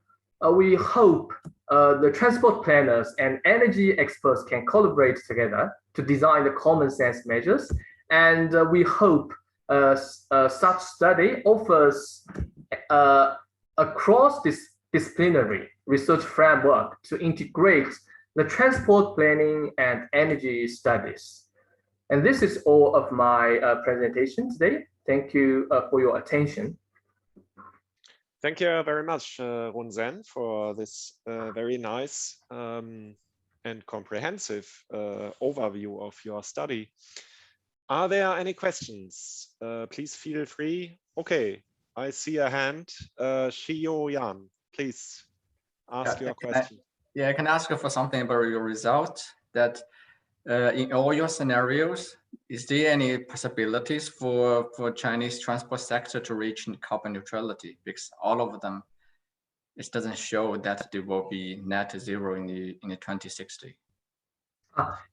S3: hope the transport planners and energy experts can collaborate together to design the common sense measures. And we hope such study offers a cross-disciplinary research framework to integrate the transport planning and energy studies. And this is all of my presentation today. Thank you for your attention.
S1: Thank you very much, Runsen, for this very nice and comprehensive overview of your study. Are there any questions? Please feel free. Okay, I see a hand. Shiyu Yan, please ask your question.
S2: I can ask you for something about your result. That in all your scenarios, is there any possibilities for Chinese transport sector to reach carbon neutrality? Because all of them, it doesn't show that they will be net zero in the 2060.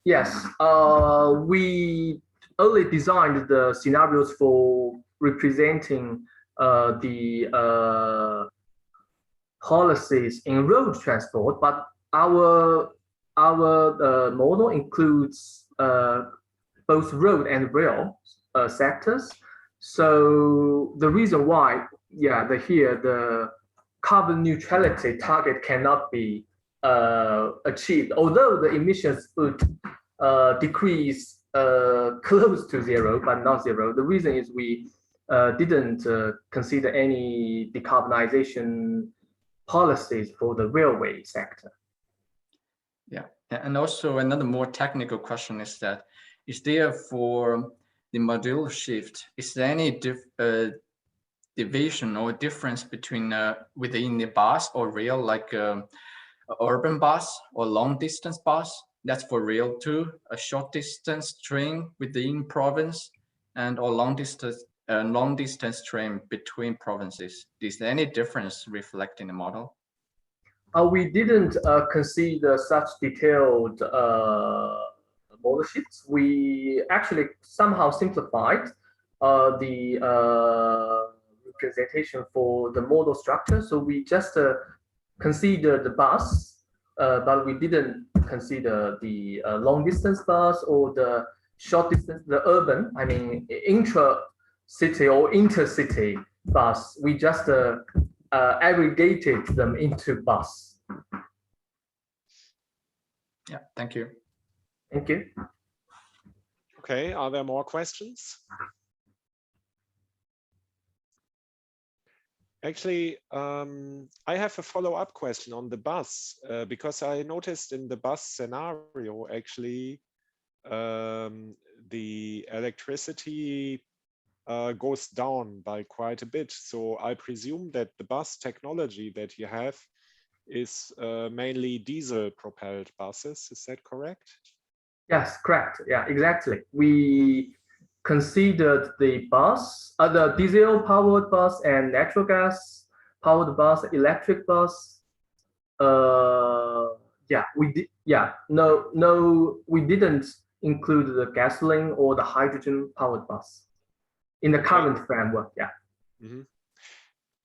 S3: Yes, we only designed the scenarios for representing the policies in road transport, but our model includes both road and rail sectors. So the reason why, the carbon neutrality target cannot be achieved, although the emissions would decrease close to zero, but not zero. The reason is we didn't consider any decarbonization policies for the railway sector.
S2: Yeah, and also another more technical question is that, is there for the module shift, is there any division or difference between within the bus or rail, like urban bus or long distance bus? That's for rail too, a short distance train within province and or long distance train between provinces. Is there any difference reflected in the model?
S3: We didn't consider such detailed model shifts. We actually somehow simplified the representation for the model structure. So we just considered the bus, but we didn't consider the long distance bus or the short distance, the urban, I mean, intra-city or intercity bus. We just aggregated them into bus.
S2: Yeah, thank you.
S3: Thank you.
S1: Okay, are there more questions? Actually, I have a follow-up question on the bus, because I noticed in the bus scenario, actually, the electricity goes down by quite a bit. So I presume that the bus technology that you have is mainly diesel propelled buses. Is that correct?
S3: Yes, correct. Yeah, exactly. We considered the bus, the diesel powered bus and natural gas powered bus, electric bus. We did. Yeah, no, we didn't include the gasoline or the hydrogen powered bus in the current framework. Yeah.
S1: Mm-hmm.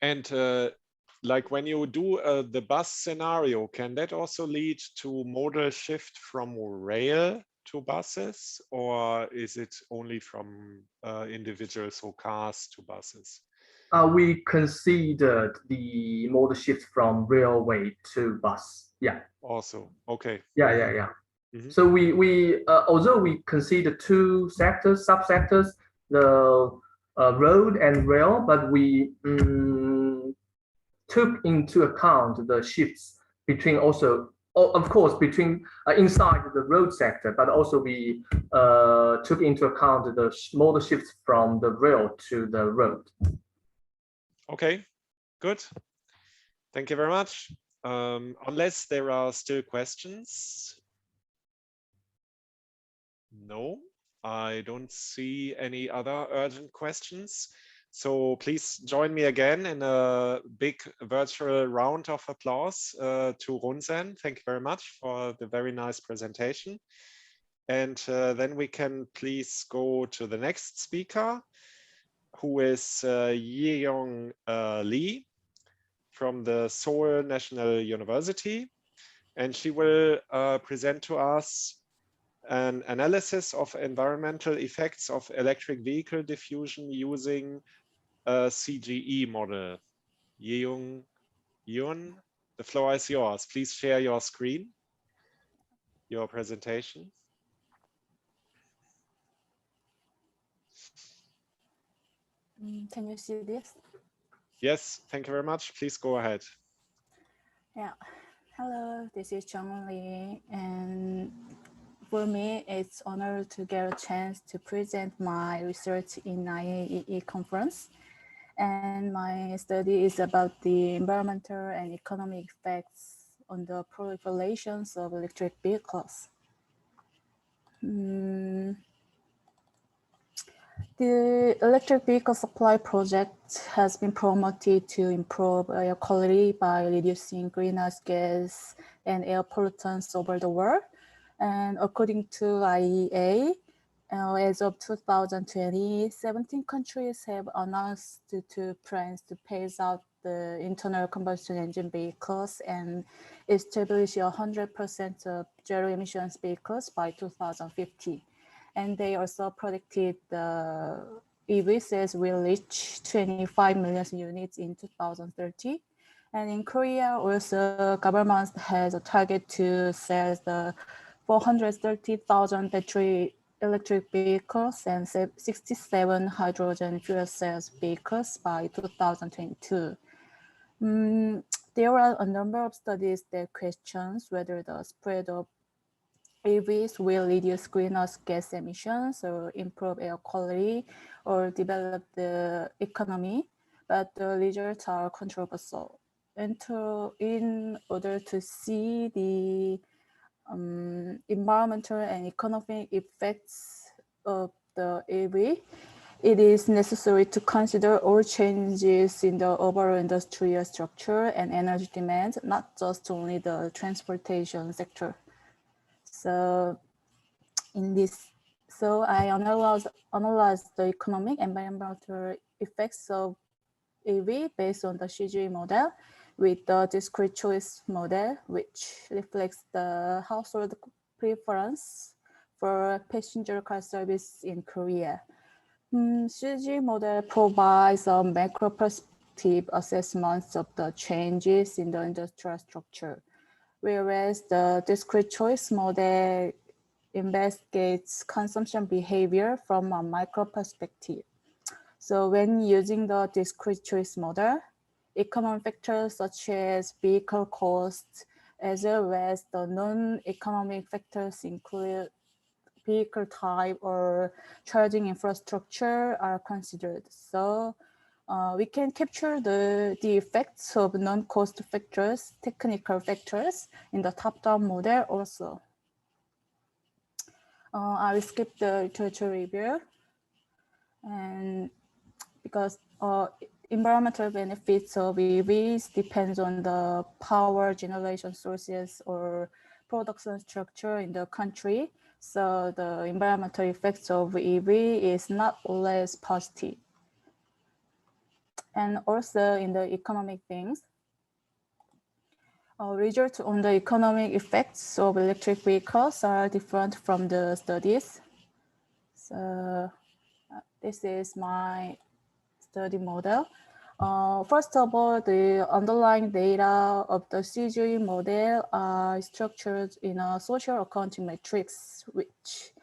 S1: And like when you do the bus scenario, can that also lead to modal shift from rail to buses, or is it only from individuals or cars to buses?
S3: We considered the modal shift from railway to bus. Yeah.
S1: Also, okay.
S3: Yeah.
S1: Mm-hmm.
S3: So we although we consider two sectors, subsectors, the road and rail, but we took into account the shifts between also, of course, between inside the road sector, but also we took into account the modal shifts from the rail to the road.
S1: Okay, good. Thank you very much. Unless there are still questions. No. I don't see any other urgent questions. So please join me again in a big virtual round of applause to Runsen. Thank you very much for the very nice presentation. And then we can please go to the next speaker, who is Jeongeun Lee from the Seoul National University. And she will present to us an analysis of environmental effects of electric vehicle diffusion using a CGE model. Yeung Yun, the floor is yours. Please share your screen, your presentation.
S4: Can you see this?
S1: Yes, thank you very much. Please go ahead.
S4: Yeah. Hello, this is Jeongeun Lee, and for me, it's an honor to get a chance to present my research in IAEE conference. And my study is about the environmental and economic effects on the proliferations of electric vehicles. The electric vehicle supply project has been promoted to improve air quality by reducing greenhouse gas and air pollutants over the world. And according to IEA, as of 2020, 17 countries have announced to plans to phase out the internal combustion engine vehicles and establish 100% of zero emissions vehicles by 2050. And they also predicted the EV sales will reach 25 million units in 2030. And in Korea, also government has a target to sell the 430,000 battery electric vehicles and 67 hydrogen fuel cells vehicles by 2022. There are a number of studies that questions whether the spread of EVs will reduce greenhouse gas emissions or improve air quality or develop the economy, but the results are controversial. And in order to see the environmental and economic effects of the EV, it is necessary to consider all changes in the overall industrial structure and energy demand, not just only the transportation sector. So I analyzed the economic and environmental effects of EV based on the CGE model with the discrete choice model, which reflects the household preference for passenger car service in Korea. CGE model provides a macro perspective assessment of the changes in the industrial structure, whereas the discrete choice model investigates consumption behavior from a micro perspective. So when using the discrete choice model, economic factors such as vehicle cost, as well as the non-economic factors include vehicle type or charging infrastructure are considered. So we can capture the effects of non-cost factors, technical factors in the top-down model also. I will skip the literature review, and because environmental benefits of EVs depends on the power generation sources or production structure in the country. So the environmental effects of EV is not less positive. And also in the economic things, results on the economic effects of electric vehicles are different from the studies. So this is my study model. First of all, the underlying data of the CGE model are structured in a social accounting matrix, which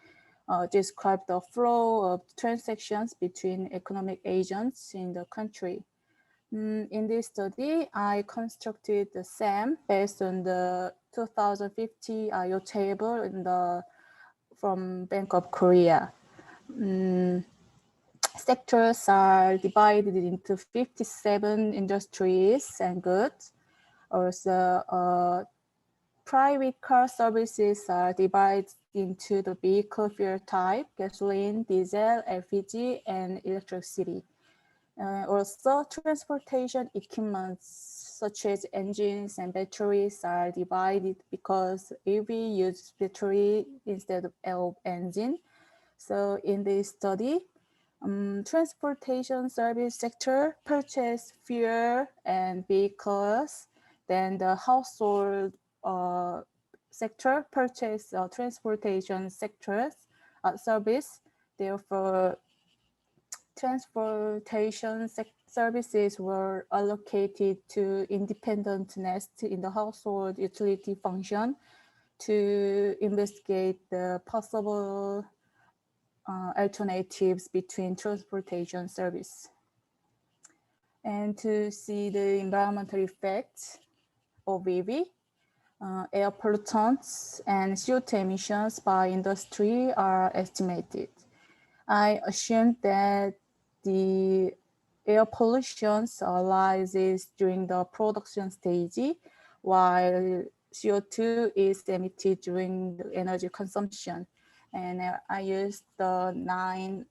S4: describe the flow of transactions between economic agents in the country. In this study, I constructed the SAM based on the 2050 IO table from Bank of Korea. Sectors are divided into 57 industries and goods. Also, private car services are divided into the vehicle fuel type, gasoline, diesel, LPG, and electricity. Also, transportation equipments such as engines and batteries are divided because EV use battery instead of engine. So in this study, transportation service sector purchase fuel and vehicles, then the household sector purchase transportation sectors service. Therefore, transportation services were allocated to independent nest in the household utility function to investigate the possible alternatives between transportation service. And to see the environmental effects of EV, air pollutants and CO2 emissions by industry are estimated. I assume that the air pollution arises during the production stage, while CO2 is emitted during the energy consumption. And I used the 9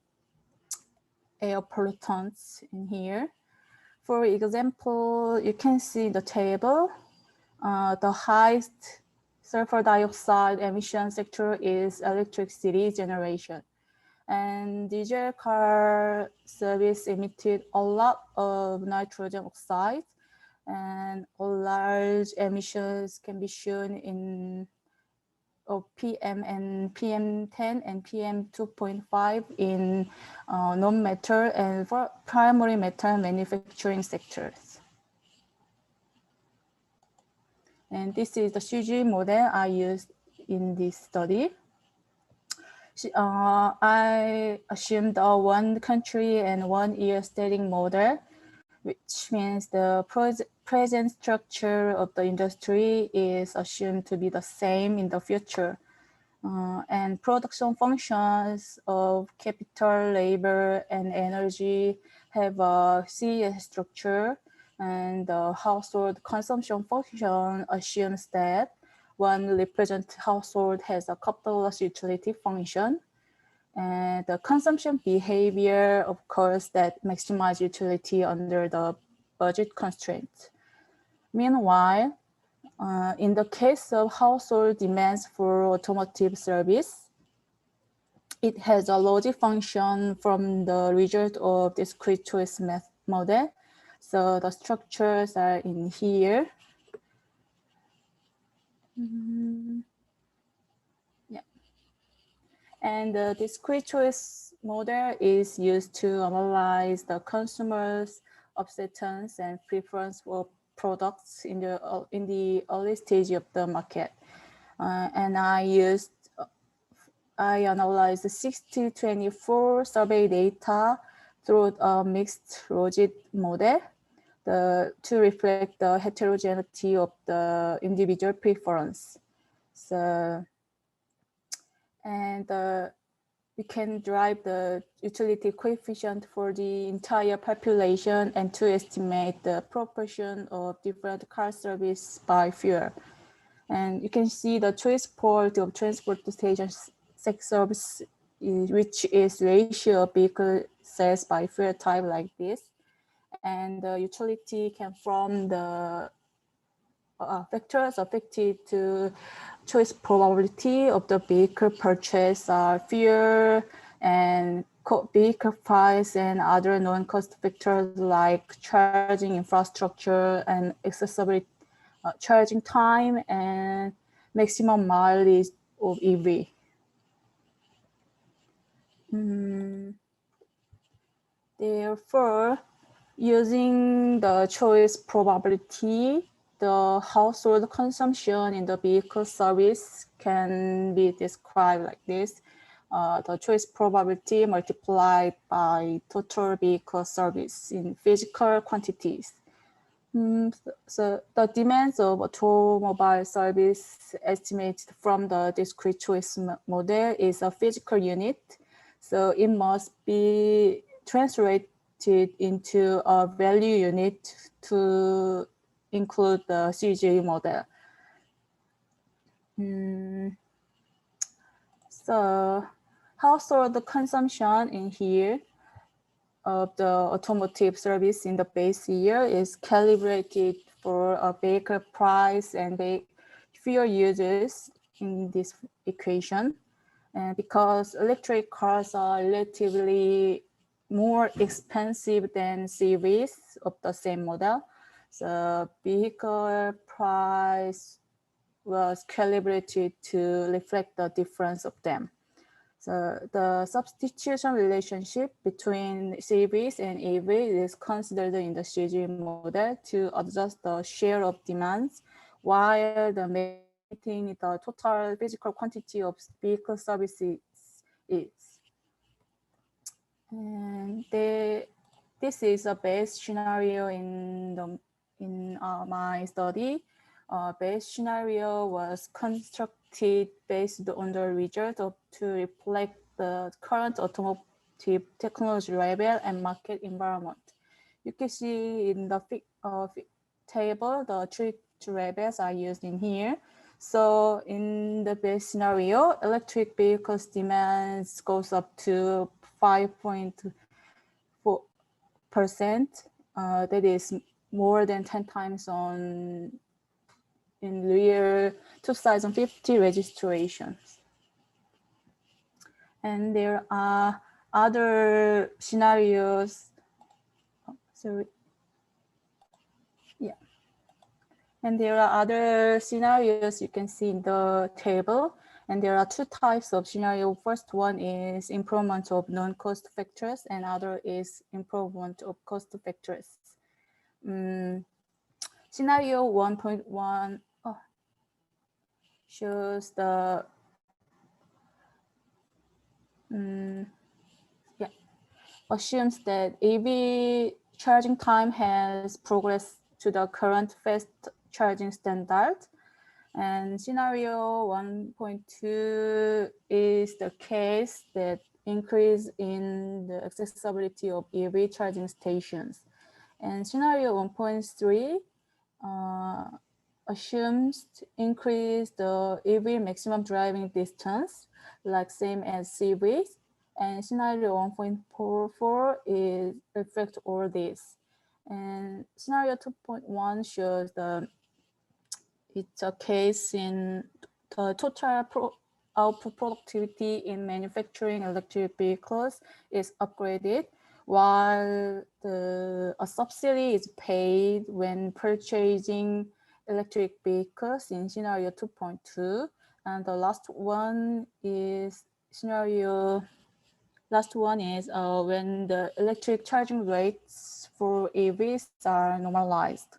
S4: air pollutants in here. For example, you can see the table, the highest sulfur dioxide emission sector is electricity generation. And diesel car service emitted a lot of nitrogen oxide, and large emissions can be shown in PM and PM10 and PM2.5 in non-metal and for primary metal manufacturing sectors. And this is the CG model I used in this study. I assumed a one country and 1 year static model, which means the present structure of the industry is assumed to be the same in the future. And production functions of capital, labor, and energy have a CEST structure, and the household consumption function assumes that one represented household has a coupleless utility function, and the consumption behavior, of course, that maximize utility under the budget constraints. Meanwhile, in the case of household demands for automotive service, it has a logic function from the result of discrete choice model. So the structures are in here. Yeah. And the discrete choice model is used to analyze the consumers' acceptance and preference for products in the early stage of the market. And I analyzed the 60-24 survey data through a mixed logic model to reflect the heterogeneity of the individual preference. So, and we can derive the utility coefficient for the entire population and to estimate the proportion of different car service by fuel. And you can see the choice port of transportation service, which is ratio of vehicle sales by fuel type like this. And the utility can form the factors affected to choice probability of the vehicle purchase are fuel and vehicle price and other non-cost factors like charging infrastructure and accessibility, charging time and maximum mileage of EV. Therefore, using the choice probability, the household consumption in the vehicle service can be described like this. The choice probability multiplied by total vehicle service in physical quantities. So the demands of automobile service estimated from the discrete choice model is a physical unit. So it must be translated into a value unit to include the CG model. So household consumption in here of the automotive service in the base year is calibrated for a vehicle price and fuel uses in this equation. And because electric cars are relatively more expensive than CVs of the same model, so vehicle price was calibrated to reflect the difference of them. So the substitution relationship between CVs and EVs is considered in the CG model to adjust the share of demands, while the maintaining the total physical quantity of vehicle services is. And this is a base scenario in my study. Base scenario was constructed based on the result to reflect the current automotive technology level and market environment. You can see in the table, the three levels are used in here. So in the base scenario, electric vehicles demands goes up to 5.4%. That is more than 10 times in real 2050 registrations. And there are other scenarios. And there are other scenarios you can see in the table. And there are two types of scenario. First one is improvement of non-cost factors, and other is improvement of cost factors. Scenario 1.1 shows the assumes that EV charging time has progressed to the current fast charging standard. And scenario 1.2 is the case that increase in the accessibility of EV charging stations. And scenario 1.3 assumes increase the EV maximum driving distance, like same as CVs. And scenario 1.44 is reflect all this. And scenario 2.1 shows it's a case in the total output productivity in manufacturing electric vehicles is upgraded, while a subsidy is paid when purchasing electric vehicles in scenario 2.2. And the last one is when the electric charging rates for EVs are normalized.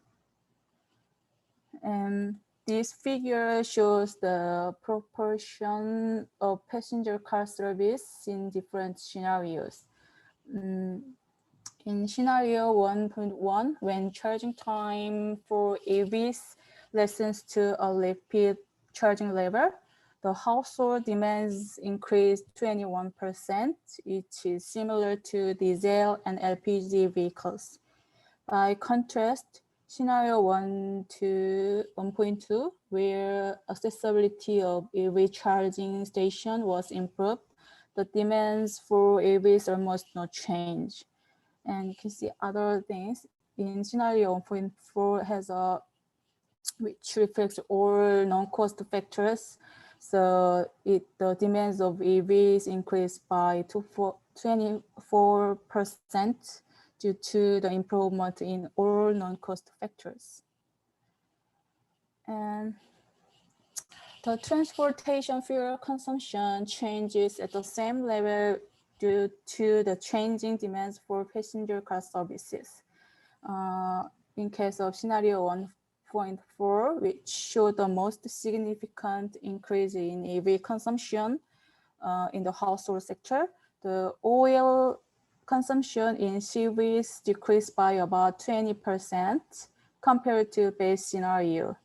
S4: And this figure shows the proportion of passenger car service in different scenarios. In scenario 1.1, when charging time for EVs lessens to a rapid charging level, the household demands increased 21%, which is similar to diesel and LPG vehicles. By contrast, scenario 1.2, where accessibility of EV charging station was improved, the demands for EVs almost no change. And you can see other things. In scenario 1.4 has which reflects all non-cost factors. So the demands of EVs increased by 24% due to the improvement in all non-cost factors. And the transportation fuel consumption changes at the same level due to the changing demands for passenger car services. In case of scenario 1.4, which showed the most significant increase in EV consumption in the household sector, the oil consumption in CVs decreased by about 20% compared to base scenario.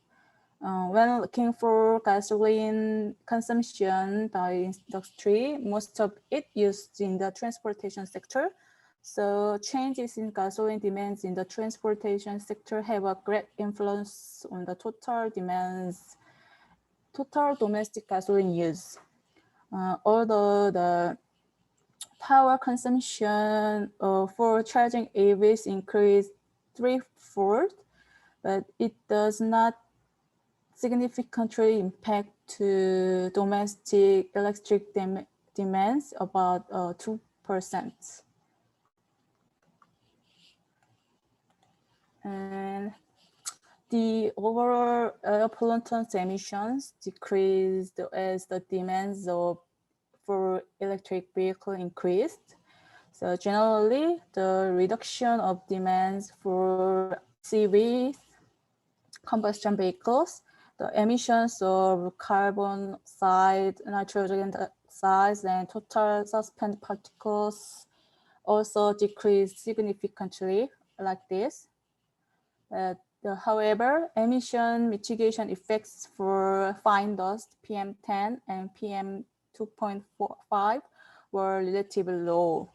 S4: When looking for gasoline consumption by industry, most of it used in the transportation sector. So changes in gasoline demands in the transportation sector have a great influence on the total domestic gasoline use. Although the power consumption for charging EVs increased threefold, but it does not significantly impact to domestic electric demands, about 2%. And the overall air pollutants emissions decreased as the demands for electric vehicle increased. So generally, the reduction of demands for CV combustion vehicles, the emissions of carbon dioxide, nitrogen dioxide, and total suspended particles also decreased significantly like this. However, emission mitigation effects for fine dust, PM10 and PM2.5 were relatively low.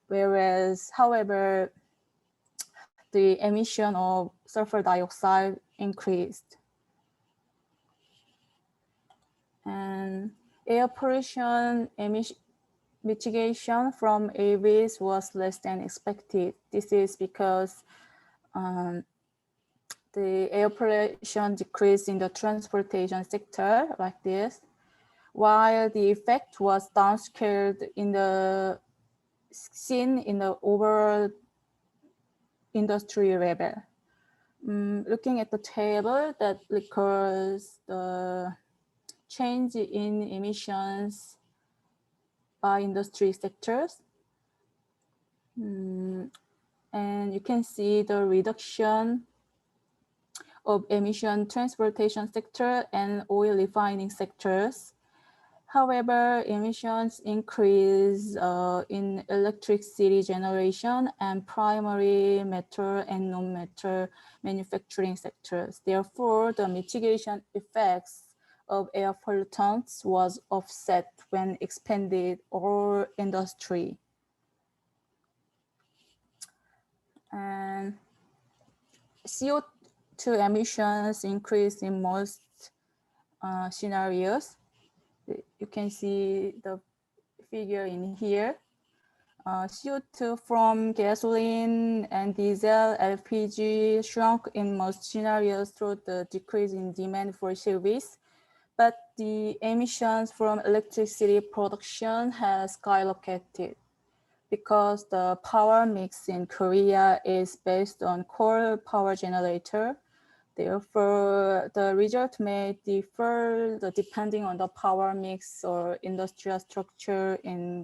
S4: Whereas, however, the emission of sulfur dioxide increased. And air pollution emission mitigation from EVs was less than expected. This is because the air pollution decreased in the transportation sector like this, while the effect was downscaled seen in the overall industry level. Looking at the table that records the change in emissions by industry sectors. And you can see the reduction of emission transportation sector and oil refining sectors. However, emissions increase in electricity generation and primary metal and non-metal manufacturing sectors. Therefore, the mitigation effects of air pollutants was offset when expanded all industry. And CO2 emissions increase in most scenarios. You can see the figure in here. CO2 from gasoline and diesel, LPG shrunk in most scenarios through the decrease in demand for service, but the emissions from electricity production has skyrocketed because the power mix in Korea is based on coal power generator. Therefore, the result may differ depending on the power mix or industrial structure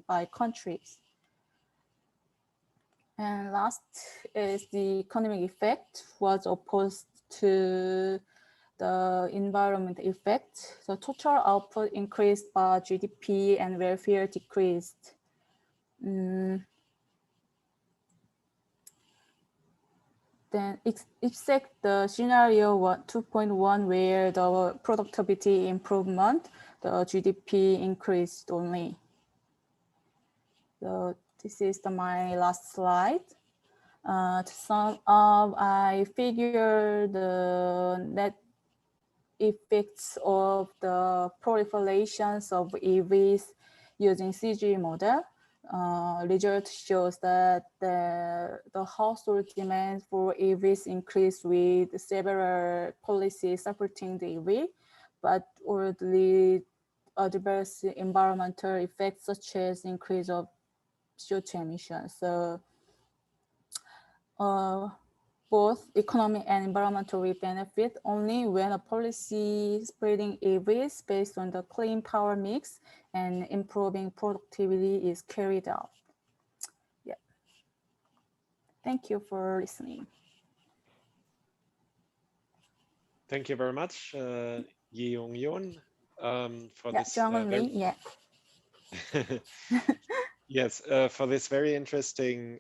S4: by countries. And last is the economic effect was opposed to the environment effect. So total output increased, but GDP and welfare decreased. Then except the scenario 2.1 where the productivity improvement, the GDP increased only. So this is my last slide. To sum up, I figure the net effects of the proliferations of EVs using CG model. Result shows that the household demand for EVs increased with several policies supporting the EV, but would lead adverse environmental effects such as increase of CO2 emissions. So both economic and environmental will benefit only when a policy spreading EVs based on the clean power mix and improving productivity is carried out. Yeah. Thank you for listening.
S1: Thank you very much, Jeongeun, for this.
S4: Jeongeun Lee, yeah.
S1: Yes, for this very interesting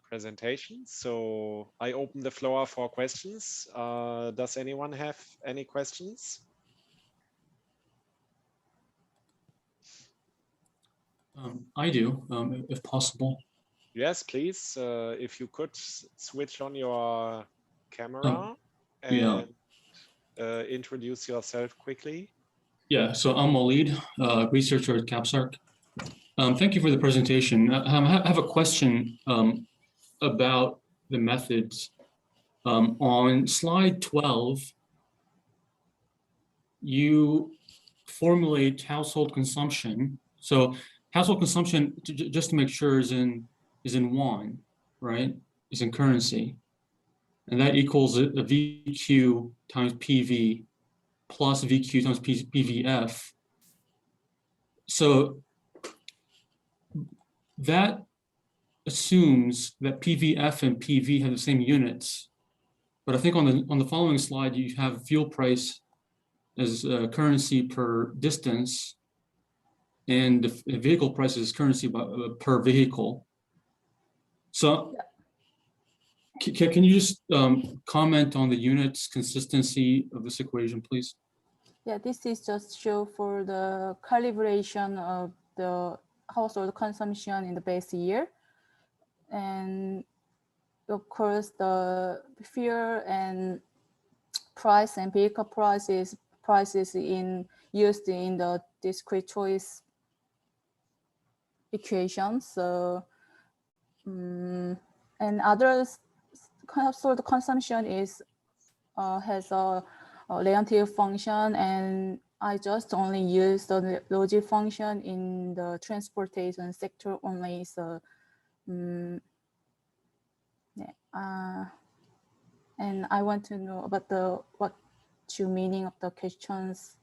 S1: presentation. So I open the floor for questions. Does anyone have any questions?
S5: I do, if possible.
S1: Yes, please. If you could switch on your camera and introduce yourself quickly.
S5: Yeah, so I'm Walid, researcher at CAPSARC. Thank you for the presentation. I have a question about the methods. On slide 12, you formulate household consumption. So household consumption, just to make sure, is in won, right? Is in currency. And that equals a VQ times PV plus VQ times PVF. So that assumes that PVF and PV have the same units. But I think on the following slide, you have fuel price as currency per distance, and the vehicle price is currency per vehicle. So can you just comment on the units consistency of this equation, please?
S4: Yeah, this is just show for the calibration of the household consumption in the base year. And of course, the fuel and price and vehicle prices used in the discrete choice equation. So, and others household consumption is has a relative function, and I just only use the logic function in the transportation sector only. So, and I want to know about what your meaning of the questions.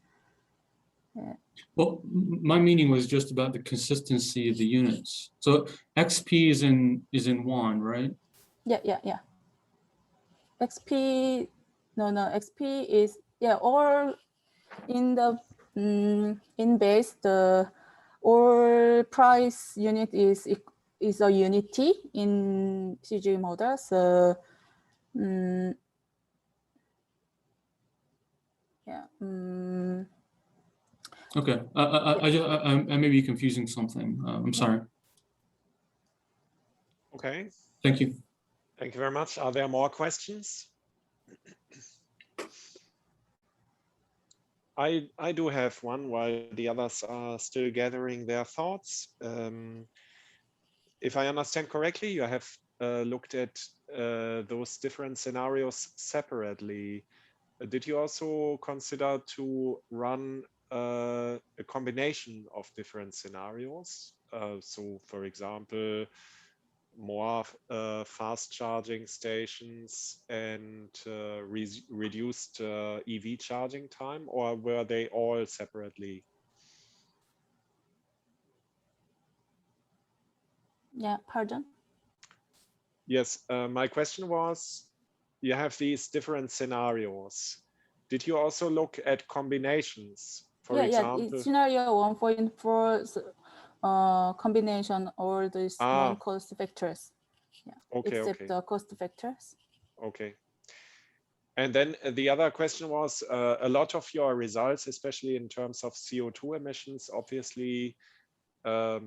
S5: Well, my meaning was just about the consistency of the units. So XP is in won, right?
S4: Yeah. XP, no, XP is, yeah, or in the, in base, the all price unit is a unity in CG model. So, yeah.
S5: Okay, I may be confusing something. I'm sorry.
S1: Okay.
S5: Thank you.
S1: Thank you very much. Are there more questions? I do have one while the others are still gathering their thoughts. If I understand correctly, you have looked at those different scenarios separately. Did you also consider to run a combination of different scenarios? So, for example, more fast charging stations and reduced EV charging time, or were they all separately?
S4: Yeah, pardon?
S1: Yes, my question was, you have these different scenarios. Did you also look at combinations? For example,
S4: it's scenario 1.4 combination all these non-cost factors. Yeah,
S1: okay,
S4: except the cost factors.
S1: Okay. And then the other question was, a lot of your results, especially in terms of CO2 emissions, obviously are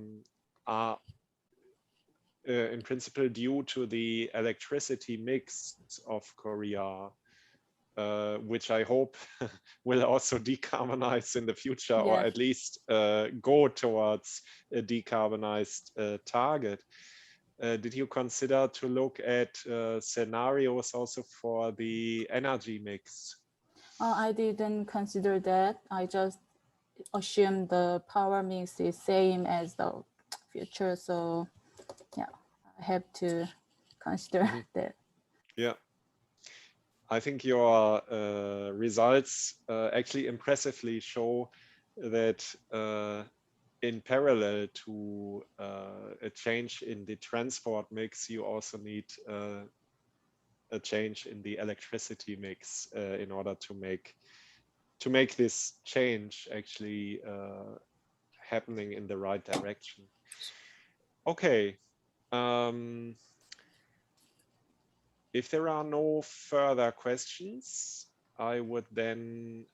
S1: in principle due to the electricity mix of Korea, which I hope will also decarbonize in the future, or at least go towards a decarbonized target. Did you consider to look at scenarios also for the energy mix?
S4: I didn't consider that. I just assumed the power mix is same as the future. So yeah, I have to consider that.
S1: Yeah. I think your results actually impressively show that in parallel to a change in the transport mix, you also need a change in the electricity mix in order to make this change actually happening in the right direction. Okay. If there are no further questions, I would then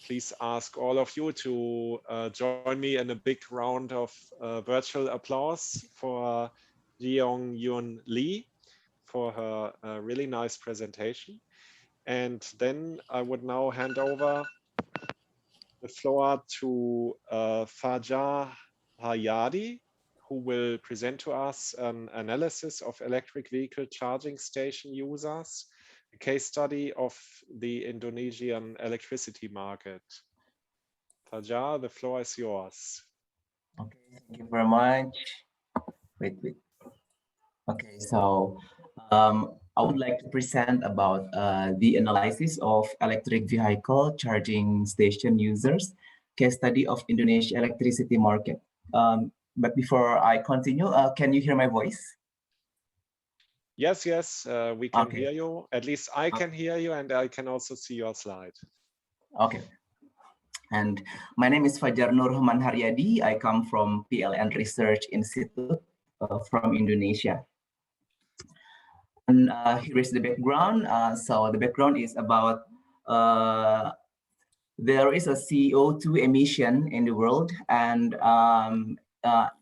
S1: please ask all of you to join me in a big round of virtual applause for Jeongeun Lee for her really nice presentation. And then I would now hand over the floor to Fajar Haryadi, who will present to us an analysis of electric vehicle charging station users, a case study of the Indonesian electricity market. Fajar, the floor is yours.
S6: Okay, thank you very much. Wait. Okay, so I would like to present about the analysis of electric vehicle charging station users, case study of Indonesia electricity market. But before I continue, can you hear my voice?
S1: Yes, we can hear you. At least I can hear you, and I can also see your slide.
S6: Okay. And my name is Fajar Haryadi. I come from PLN Research Institute from Indonesia. And here is the background. So the background is about there is a CO2 emission in the world, and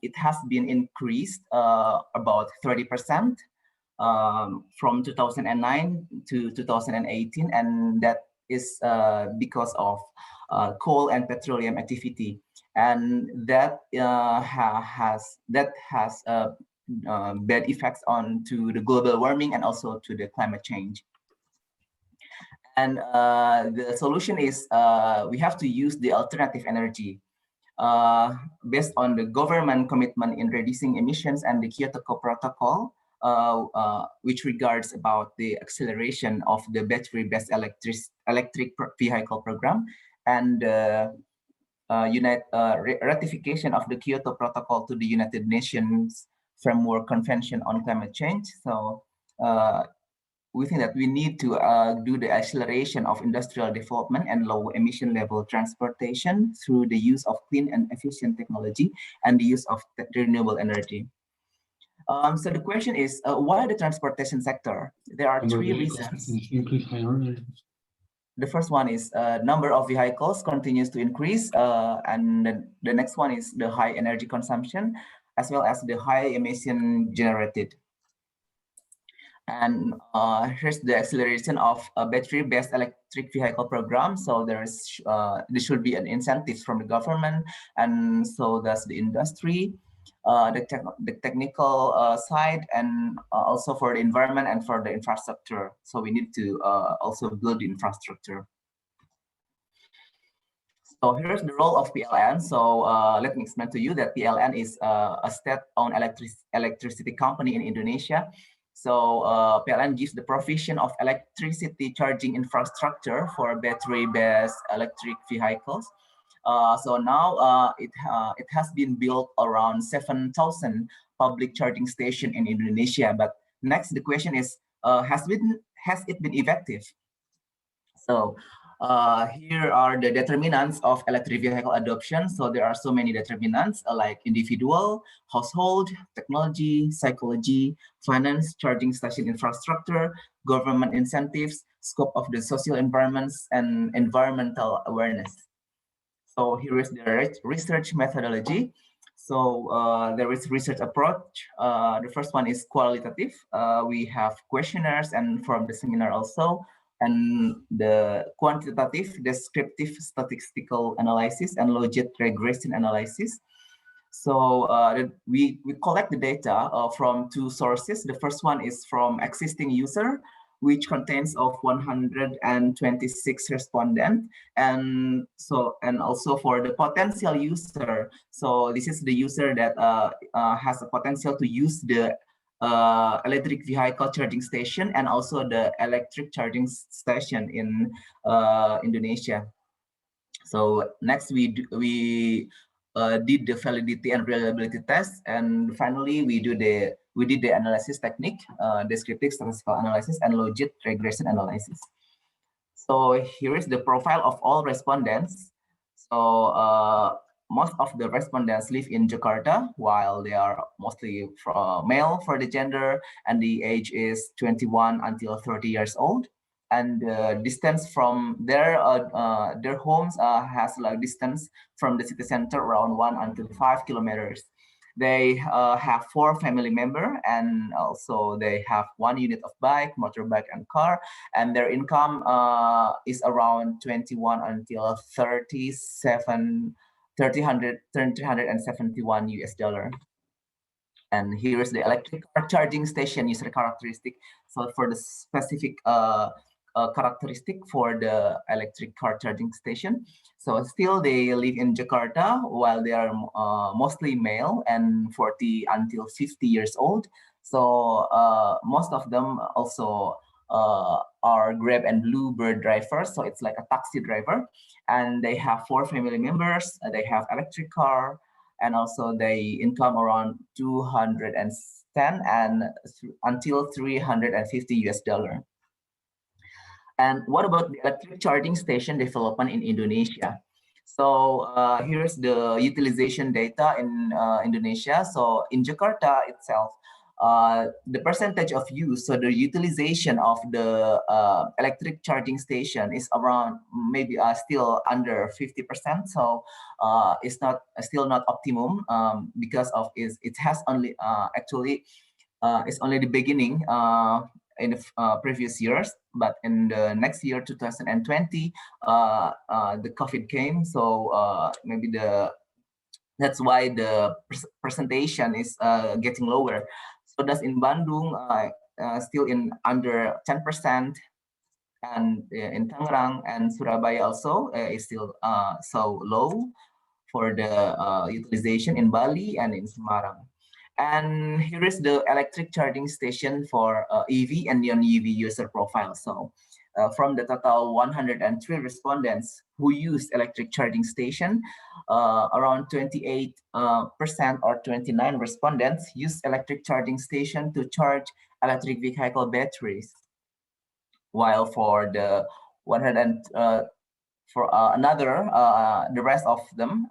S6: it has been increased about 30% from 2009 to 2018, and that is because of coal and petroleum activity, and that has bad effects on to the global warming and also to the climate change. And the solution is we have to use the alternative energy based on the government commitment in reducing emissions and the Kyoto Protocol, which regards about the acceleration of the battery-based electric vehicle program, and ratification of the Kyoto Protocol to the United Nations Framework Convention on Climate Change. So we think that we need to do the acceleration of industrial development and low emission level transportation through the use of clean and efficient technology and the use of renewable energy. So the question is, why the transportation sector? There are three reasons. The first one is number of vehicles continues to increase, and the next one is the high energy consumption, as well as the high emission generated. And here's the acceleration of a battery-based electric vehicle program. So there should be an incentive from the government, and so does the industry, the technical side, and also for the environment and for the infrastructure. So we need to also build the infrastructure. So here's the role of PLN. So let me explain to you that PLN is a state-owned electricity company in Indonesia. So PLN gives the provision of electricity charging infrastructure for battery-based electric vehicles. So now it has been built around 7,000 public charging stations in Indonesia. But next, the question is, has it been effective? So here are the determinants of electric vehicle adoption. So there are so many determinants like individual, household, technology, psychology, finance, charging station infrastructure, government incentives, scope of the social environments, and environmental awareness. So here is the research methodology. So there is research approach. The first one is qualitative. We have questionnaires and from the seminar also. And the quantitative, descriptive statistical analysis and logic regression analysis. So we collect the data from two sources. The first one is from existing user, which contains of 126 respondents, and also for the potential user. So this is the user that has a potential to use the electric vehicle charging station and also the electric charging station in Indonesia. So next we did the validity and reliability test, and finally we did the analysis technique, descriptive statistical analysis and logic regression analysis. So here is the profile of all respondents. So most of the respondents live in Jakarta, while they are mostly male for the gender, and the age is 21 until 30 years old. And distance from their homes has like distance from the city center around 1 until 5 kilometers. They have 4 family members, and also they have 1 unit of bike, motorbike, and car, and their income is around 21 until 371 US dollar. And here is the electric car charging station user characteristic. So for the specific characteristic for the electric car charging station. So still they live in Jakarta, while they are mostly male and 40 until 50 years old. So most of them also are Grab and Bluebird drivers. So it's like a taxi driver, and they have 4 family members. They have electric car, and also they income around 210 and until 350 US dollar. And what about the electric charging station development in Indonesia? So here's the utilization data in Indonesia. So in Jakarta itself, the percentage of use, so the utilization of the electric charging station is around maybe still under 50%. So it's not still not optimum because of it has only actually it's only the beginning in the previous years, but in the next year 2020 the COVID came, so maybe that's why the presentation is getting lower. So that's in Bandung, still in under 10%, and in Tangerang and Surabaya also is still so low for the utilization in Bali and in Semarang. And here is the electric charging station for EV and non-EV user profile. So from the total 103 respondents who used electric charging station, around 28% or 29 respondents used electric charging station to charge electric vehicle batteries. While for the 100 the rest of them,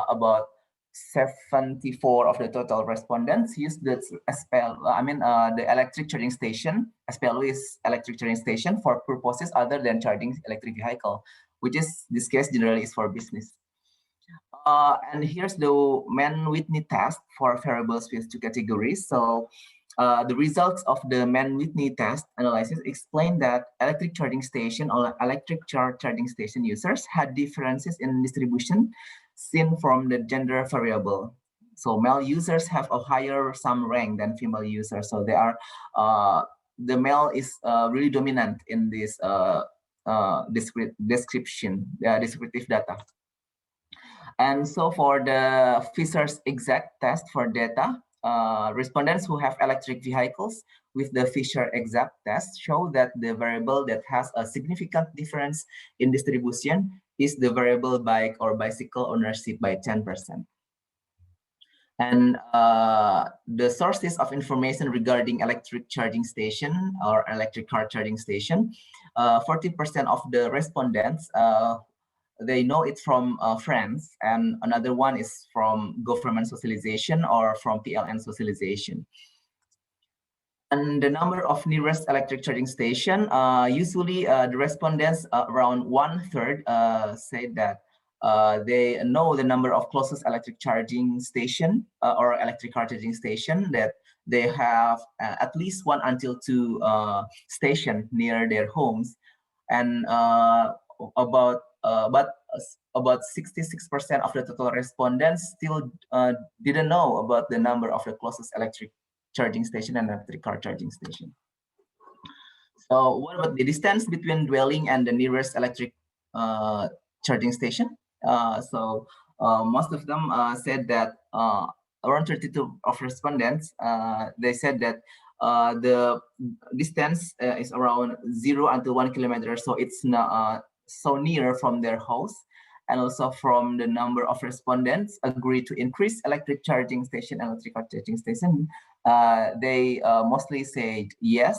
S6: about 74 of the total respondents used the the electric charging station. SPLU is electric charging station for purposes other than charging electric vehicle, which is this case generally is for business. And here's the Mann-Whitney test for variables with 2 categories. So the results of the Mann-Whitney test analysis explain that electric charging station or electric charging station users had differences in distribution seen from the gender variable. So male users have a higher sum rank than female users. So they are the male is really dominant in this descriptive data. And so for the Fisher's exact test for data, respondents who have electric vehicles with the Fisher exact test show that the variable that has a significant difference in distribution is the variable bike or bicycle ownership by 10%. And the sources of information regarding electric charging station or electric car charging station, 40% of the respondents they know it from friends, and another one is from government socialization or from PLN socialization. And the number of nearest electric charging station, usually the respondents around 1/3 say that they know the number of closest electric charging station or electric car charging station, that they have at least 1 until 2 stations near their homes, and about 66% of the total respondents still didn't know about the number of the closest electric charging station and electric car charging station. So what about the distance between dwelling and the nearest electric charging station? So most of them said that around 32 of respondents, they said that the distance is around 0 until 1 kilometer. So it's not so near from their house. And also from the number of respondents agreed to increase electric charging station, electric car charging station, they mostly said yes.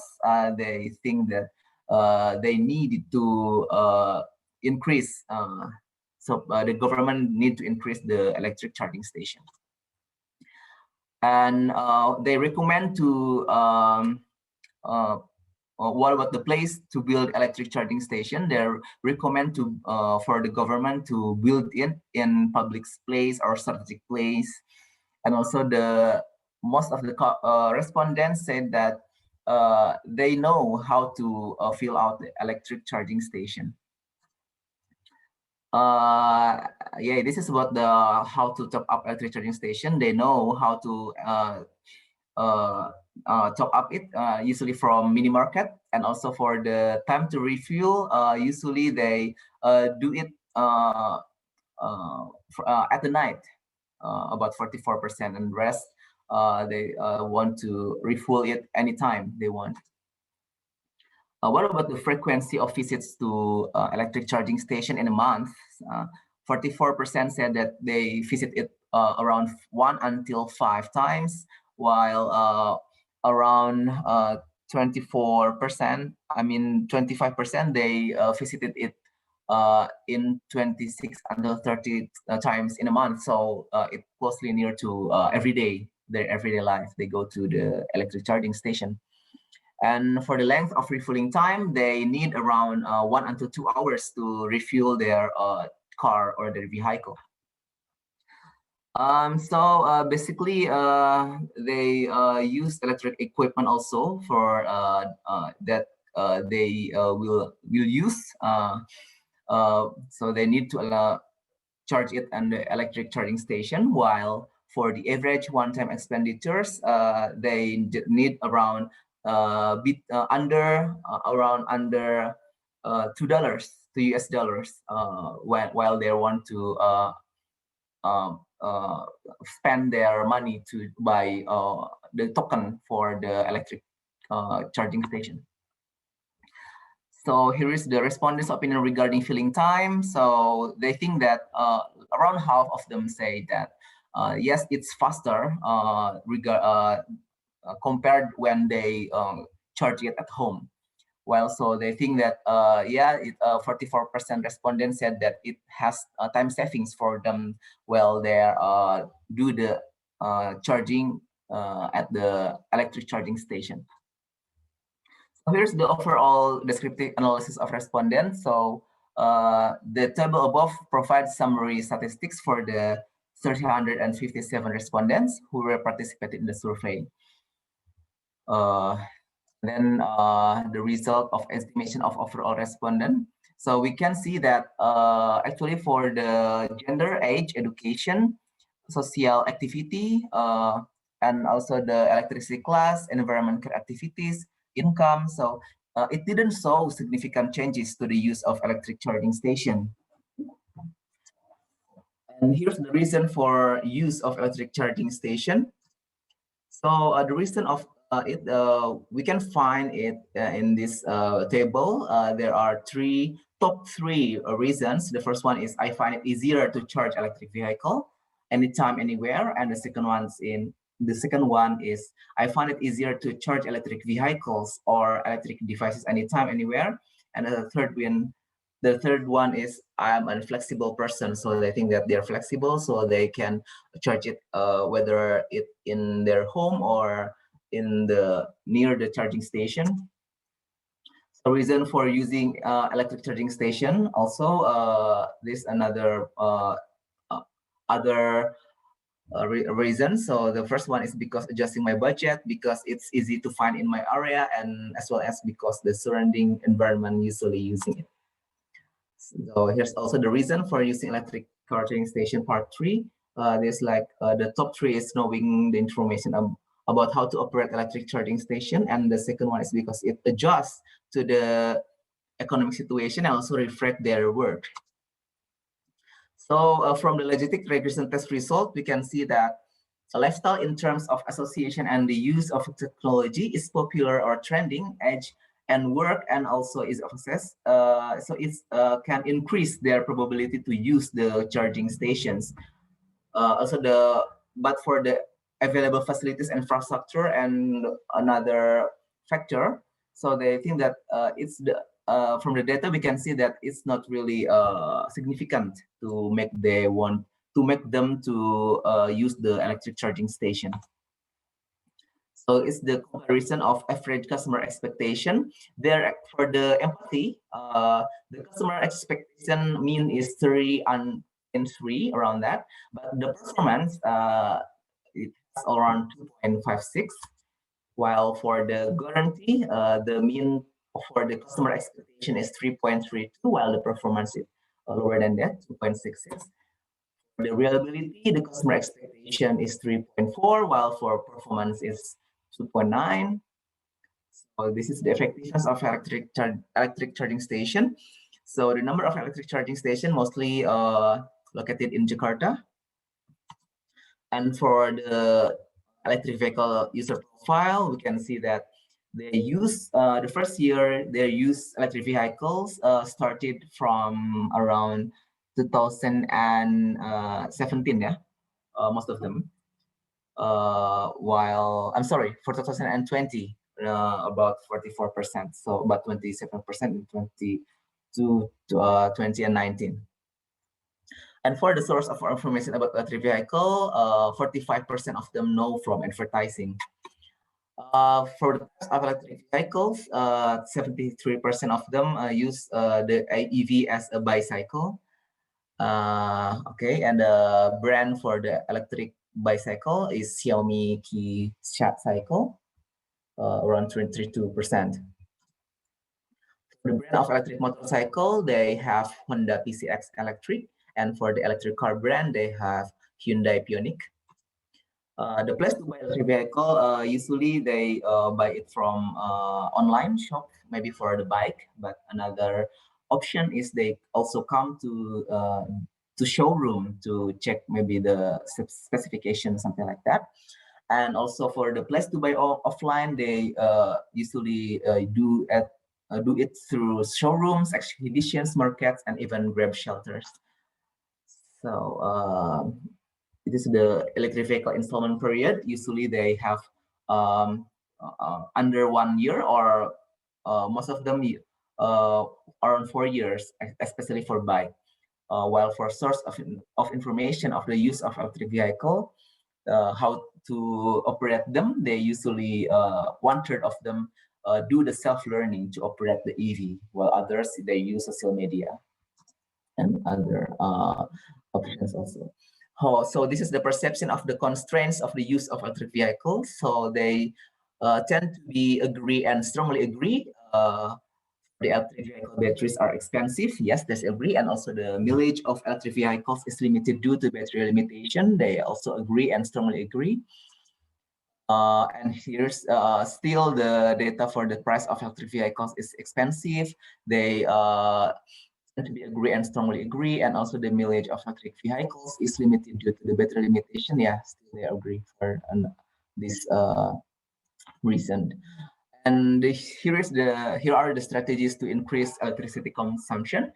S6: They think that they needed to increase. So the government need to increase the electric charging station. And they recommend to what about the place to build electric charging station? They recommend to for the government to build in public place or strategic place. And also most of the respondents said that they know how to fill out the electric charging station. Yeah, this is about the how to top up electric charging station. They know how to top up it, usually from mini market, and also for the time to refuel, usually they do it at the night, about 44%, and rest they want to refuel it anytime they want. What about the frequency of visits to electric charging station in a month? 44% said that they visit it around 1 until 5 times, while around 24%, 25%, they visited it in 26 until 30 times in a month. So it's closely near to their everyday life. They go to the electric charging station. And for the length of refueling time, they need around 1 until 2 hours to refuel their car or their vehicle. Basically, they use electric equipment also for that they will use. So they need to charge it on the electric charging station, while for the average one-time expenditures, they need around under $2 to US dollars while they want to spend their money to buy the token for the electric charging station. So here is the respondents' opinion regarding filling time. So they think that around half of them say that yes, it's faster compared when they charge it at home. Well, so they think that 44% respondents said that it has time savings for them while they do the charging at the electric charging station. So here's the overall descriptive analysis of respondents. So the table above provides summary statistics for the 357 respondents who were participated in the survey. Then the result of estimation of overall respondent. So we can see that actually for the gender, age, education, social activity, and also the electricity class, environmental activities, income. So it didn't show significant changes to the use of electric charging station. And here's the reason for use of electric charging station. So the reason of we can find it in this table. There are top three reasons. The first one is I find it easier to charge electric vehicle anytime, anywhere, and the second one is I find it easier to charge electric vehicles or electric devices anytime, anywhere, and the third one is I'm a flexible person, so they think that they're flexible, so they can charge it whether it in their home or in near the charging station. So reason for using electric charging station also there's another reason. So the first one is because adjusting my budget, because it's easy to find in my area, and as well as because the surrounding environment usually using it. So here's also the reason for using electric charging station part 3. There's like the top 3 is knowing the information about how to operate electric charging station, and the second one is because it adjusts to the economic situation and also reflect their work. So from the logistic regression test result, we can see that a lifestyle in terms of association and the use of technology is popular or trending, age and work, and also is of access. So it can increase their probability to use the charging stations. But for the available facilities and infrastructure and another factor, so they think that it's the from the data we can see that it's not really significant to make them to use the electric charging station. So it's the comparison of average customer expectation. There for the empathy, the customer expectation mean is 3 and 3 around that, but the performance it has around 2.56, while for the guarantee, the mean for the customer expectation is 3.32, while the performance is lower than that, 2.66. For the reliability, the customer expectation is 3.4, while for performance is 2.9. So this is the effectiveness of electric charging station. So the number of electric charging station mostly located in Jakarta. And for the electric vehicle user profile, we can see that they use the first year they use electric vehicles started from around 2017, yeah, most of them. While I'm sorry, for 2020, about 44%, so about 27% in 2019. And for the source of information about electric vehicle, 45% of them know from advertising. For the types of electric vehicles, 73% of them use the EV as a bicycle. Okay, and the brand for the electric bicycle is Xiaomi Qi Cycle, around 22%. For the brand of electric motorcycle, they have Honda PCX Electric, and for the electric car brand, they have Hyundai Ponic. The place to buy electric vehicle, usually they buy it from online shop, maybe for the bike, but another option is they also come to showroom to check maybe the specification, something like that. And also for the place to buy offline, they usually do it through showrooms, exhibitions, markets, and even Grab shelters. So it is the electric vehicle installment period. Usually they have under 1 year, or most of them around 4 years, especially for bike. While for source of information of the use of electric vehicle, how to operate them, they usually 1/3 of them do the self-learning to operate the EV, while others they use social media and other options also. So this is the perception of the constraints of the use of electric vehicles. So they tend to be agree and strongly agree. The electric vehicle batteries are expensive. Yes, they agree. And also the mileage of electric vehicles is limited due to battery limitation. They also agree and strongly agree. And here's still the data for the price of electric vehicles is expensive. They tend to be agree and strongly agree. And also the mileage of electric vehicles is limited due to the battery limitation. Yeah, still they agree for this reason. And here are the strategies to increase electricity consumption.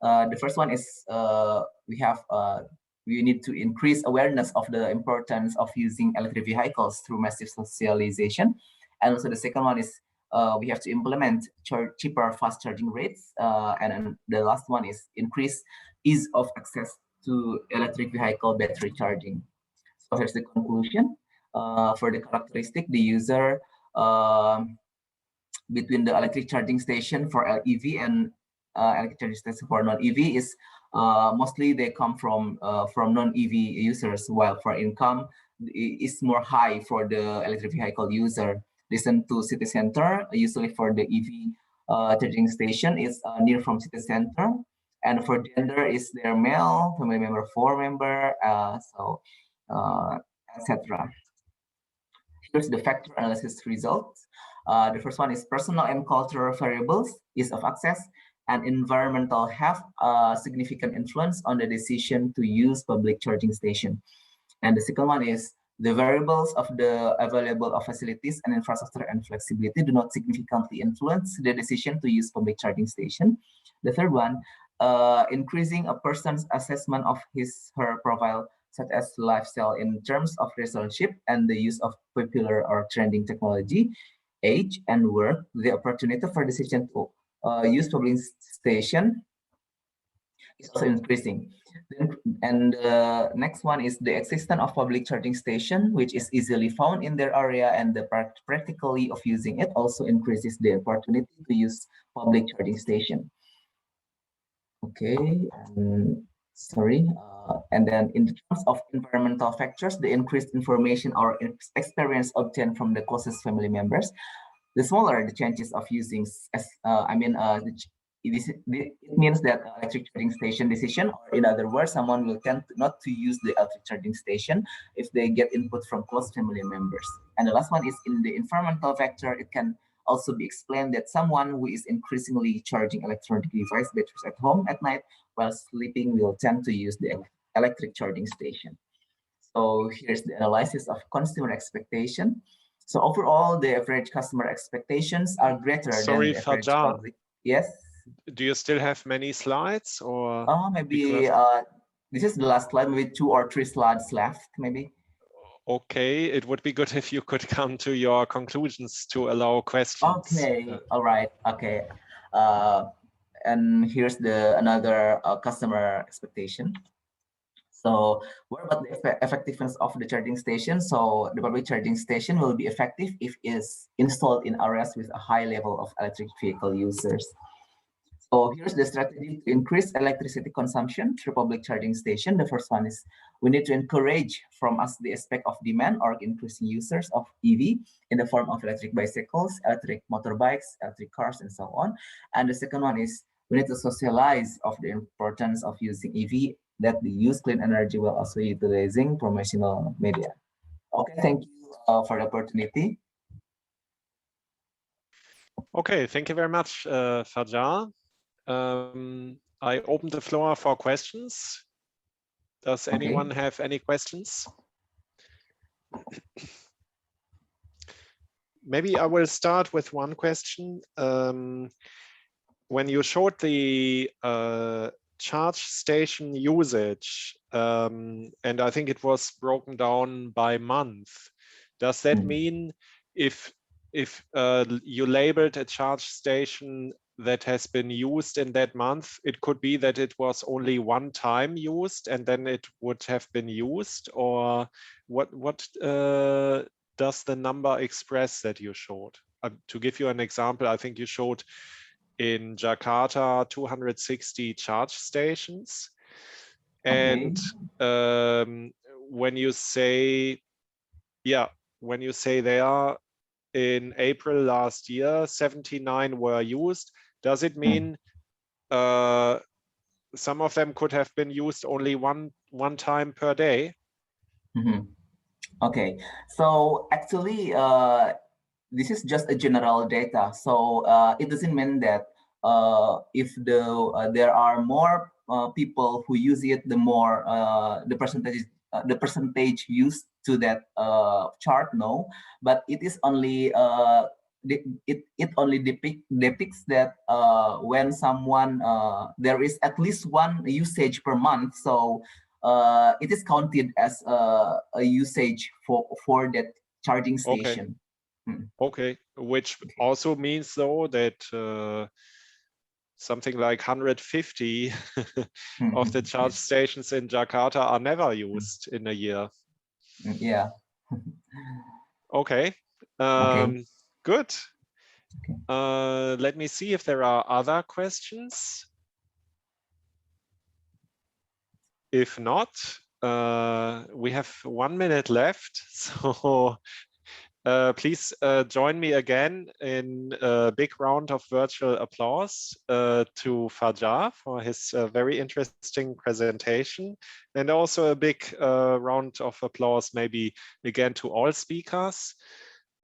S6: The first one is we need to increase awareness of the importance of using electric vehicles through massive socialization. And also the second one is we have to implement cheaper fast charging rates. And then the last one is increase ease of access to electric vehicle battery charging. So here's the conclusion. For the characteristic, the user between the electric charging station for EV and electric charging station for non-EV is mostly they come from non-EV users, while for income is more high for the electric vehicle user. Listen to city center, usually for the EV charging station is near from city center, and for gender is their male, family member 4 member, etc. Here's the factor analysis results. The first one is personal and cultural variables, ease of access, and environmental have a significant influence on the decision to use public charging station. And the second one is the variables of the available of facilities and infrastructure and flexibility do not significantly influence the decision to use public charging station. The third one, increasing a person's assessment of her profile, such as lifestyle in terms of relationship and the use of popular or trending technology, age, and work, the opportunity for decision to use public station is also increasing. And the next one is the existence of public charging station, which is easily found in their area, and the practically of using it also increases the opportunity to use public charging station. Okay, And then in terms of environmental factors, the increased information or experience obtained from the closest family members, the smaller the chances of using, it means that electric charging station decision, or in other words, someone will tend not to use the electric charging station if they get input from close family members. And the last one is in the environmental factor. It can also be explained that someone who is increasingly charging electronic device batteries at home at night while sleeping will tend to use the electric charging station. So here's the analysis of consumer expectation. So overall, the average customer expectations are greater than the average public. Yes.
S1: Do you still have many slides, or?
S6: Maybe this is the last slide. Maybe 2 or 3 slides left, maybe.
S1: Okay, it would be good if you could come to your conclusions to allow questions.
S6: Okay, all right, okay. And here's another customer expectation. So what about the effectiveness of the charging station? So the public charging station will be effective if it's installed in areas with a high level of electric vehicle users. So here's the strategy to increase electricity consumption through public charging station. The first one is we need to encourage from us the aspect of demand or increasing users of EV in the form of electric bicycles, electric motorbikes, electric cars, and so on. And the second one is we need to socialize of the importance of using EV, that the use clean energy while also utilizing promotional media. Okay, thank you for the opportunity.
S1: Okay, thank you very much, Fajar. I open the floor for questions. Does anyone have any questions? Maybe I will start with one question. When you showed the charge station usage, and I think it was broken down by month, does that mean if you labeled a charge station that has been used in that month, it could be that it was only one time used and then it would have been used? Or what does the number express that you showed? To give you an example, I think you showed in Jakarta 260 charge stations. And when you say they are in April last year, 79 were used, does it mean some of them could have been used only one time per day?
S6: Okay, so actually this is just a general data. So it doesn't mean that if there are more people who use it, the more the percentage used to that chart. No, but it is only it only depicts that when someone there is at least one usage per month, so it is counted as a usage for that charging station.
S1: Okay, which also means though that something like 150 of the charge stations in Jakarta are never used in a year.
S6: Yeah.
S1: Okay. Good. Let me see if there are other questions. If not, we have 1 minute left. So please join me again in a big round of virtual applause to Fajar for his very interesting presentation, and also a big round of applause maybe again to all speakers.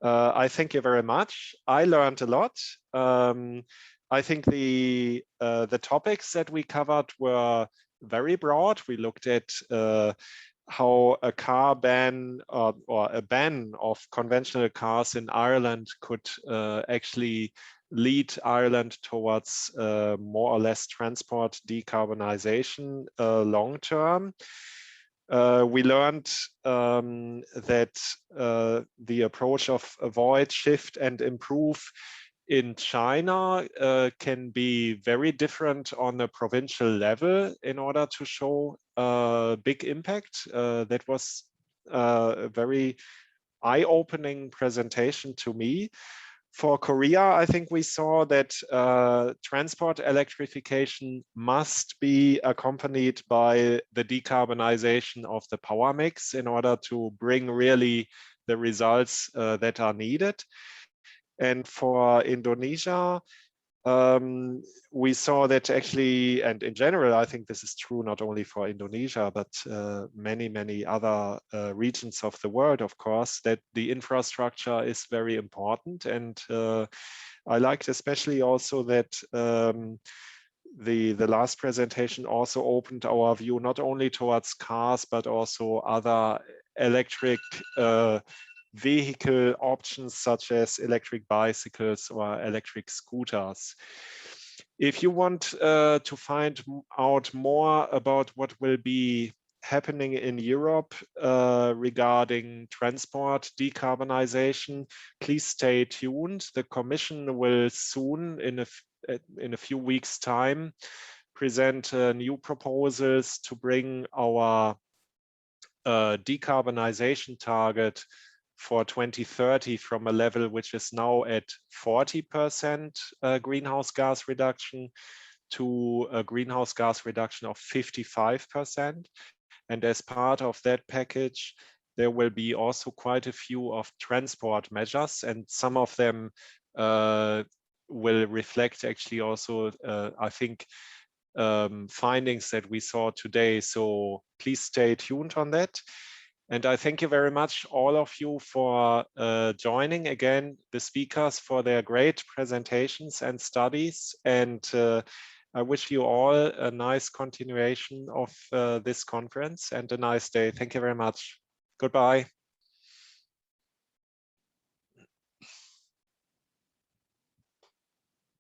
S1: I thank you very much. I learned a lot. I think the topics that we covered were very broad. We looked at how a car ban or a ban of conventional cars in Ireland could actually lead Ireland towards more or less transport decarbonization long term. We learned that the approach of avoid, shift, and improve in China can be very different on a provincial level in order to show a big impact. That was a very eye-opening presentation to me. For Korea, I think we saw that transport electrification must be accompanied by the decarbonization of the power mix in order to bring really the results that are needed. And for Indonesia, we saw that actually, and in general, I think this is true not only for Indonesia, but many, many other regions of the world, of course, that the infrastructure is very important. And I liked especially also that the last presentation also opened our view not only towards cars, but also other electric vehicle options such as electric bicycles or electric scooters. If you want to find out more about what will be happening in Europe regarding transport decarbonization, please stay tuned. The Commission will soon, in a few weeks' time, present new proposals to bring our decarbonization target for 2030 from a level which is now at 40% greenhouse gas reduction to a greenhouse gas reduction of 55%. And as part of that package, there will be also quite a few of transport measures, and some of them will reflect actually also, I think, findings that we saw today. So please stay tuned on that. And I thank you very much, all of you, for joining again, the speakers for their great presentations and studies. And I wish you all a nice continuation of this conference and a nice day. Thank you very much. Goodbye.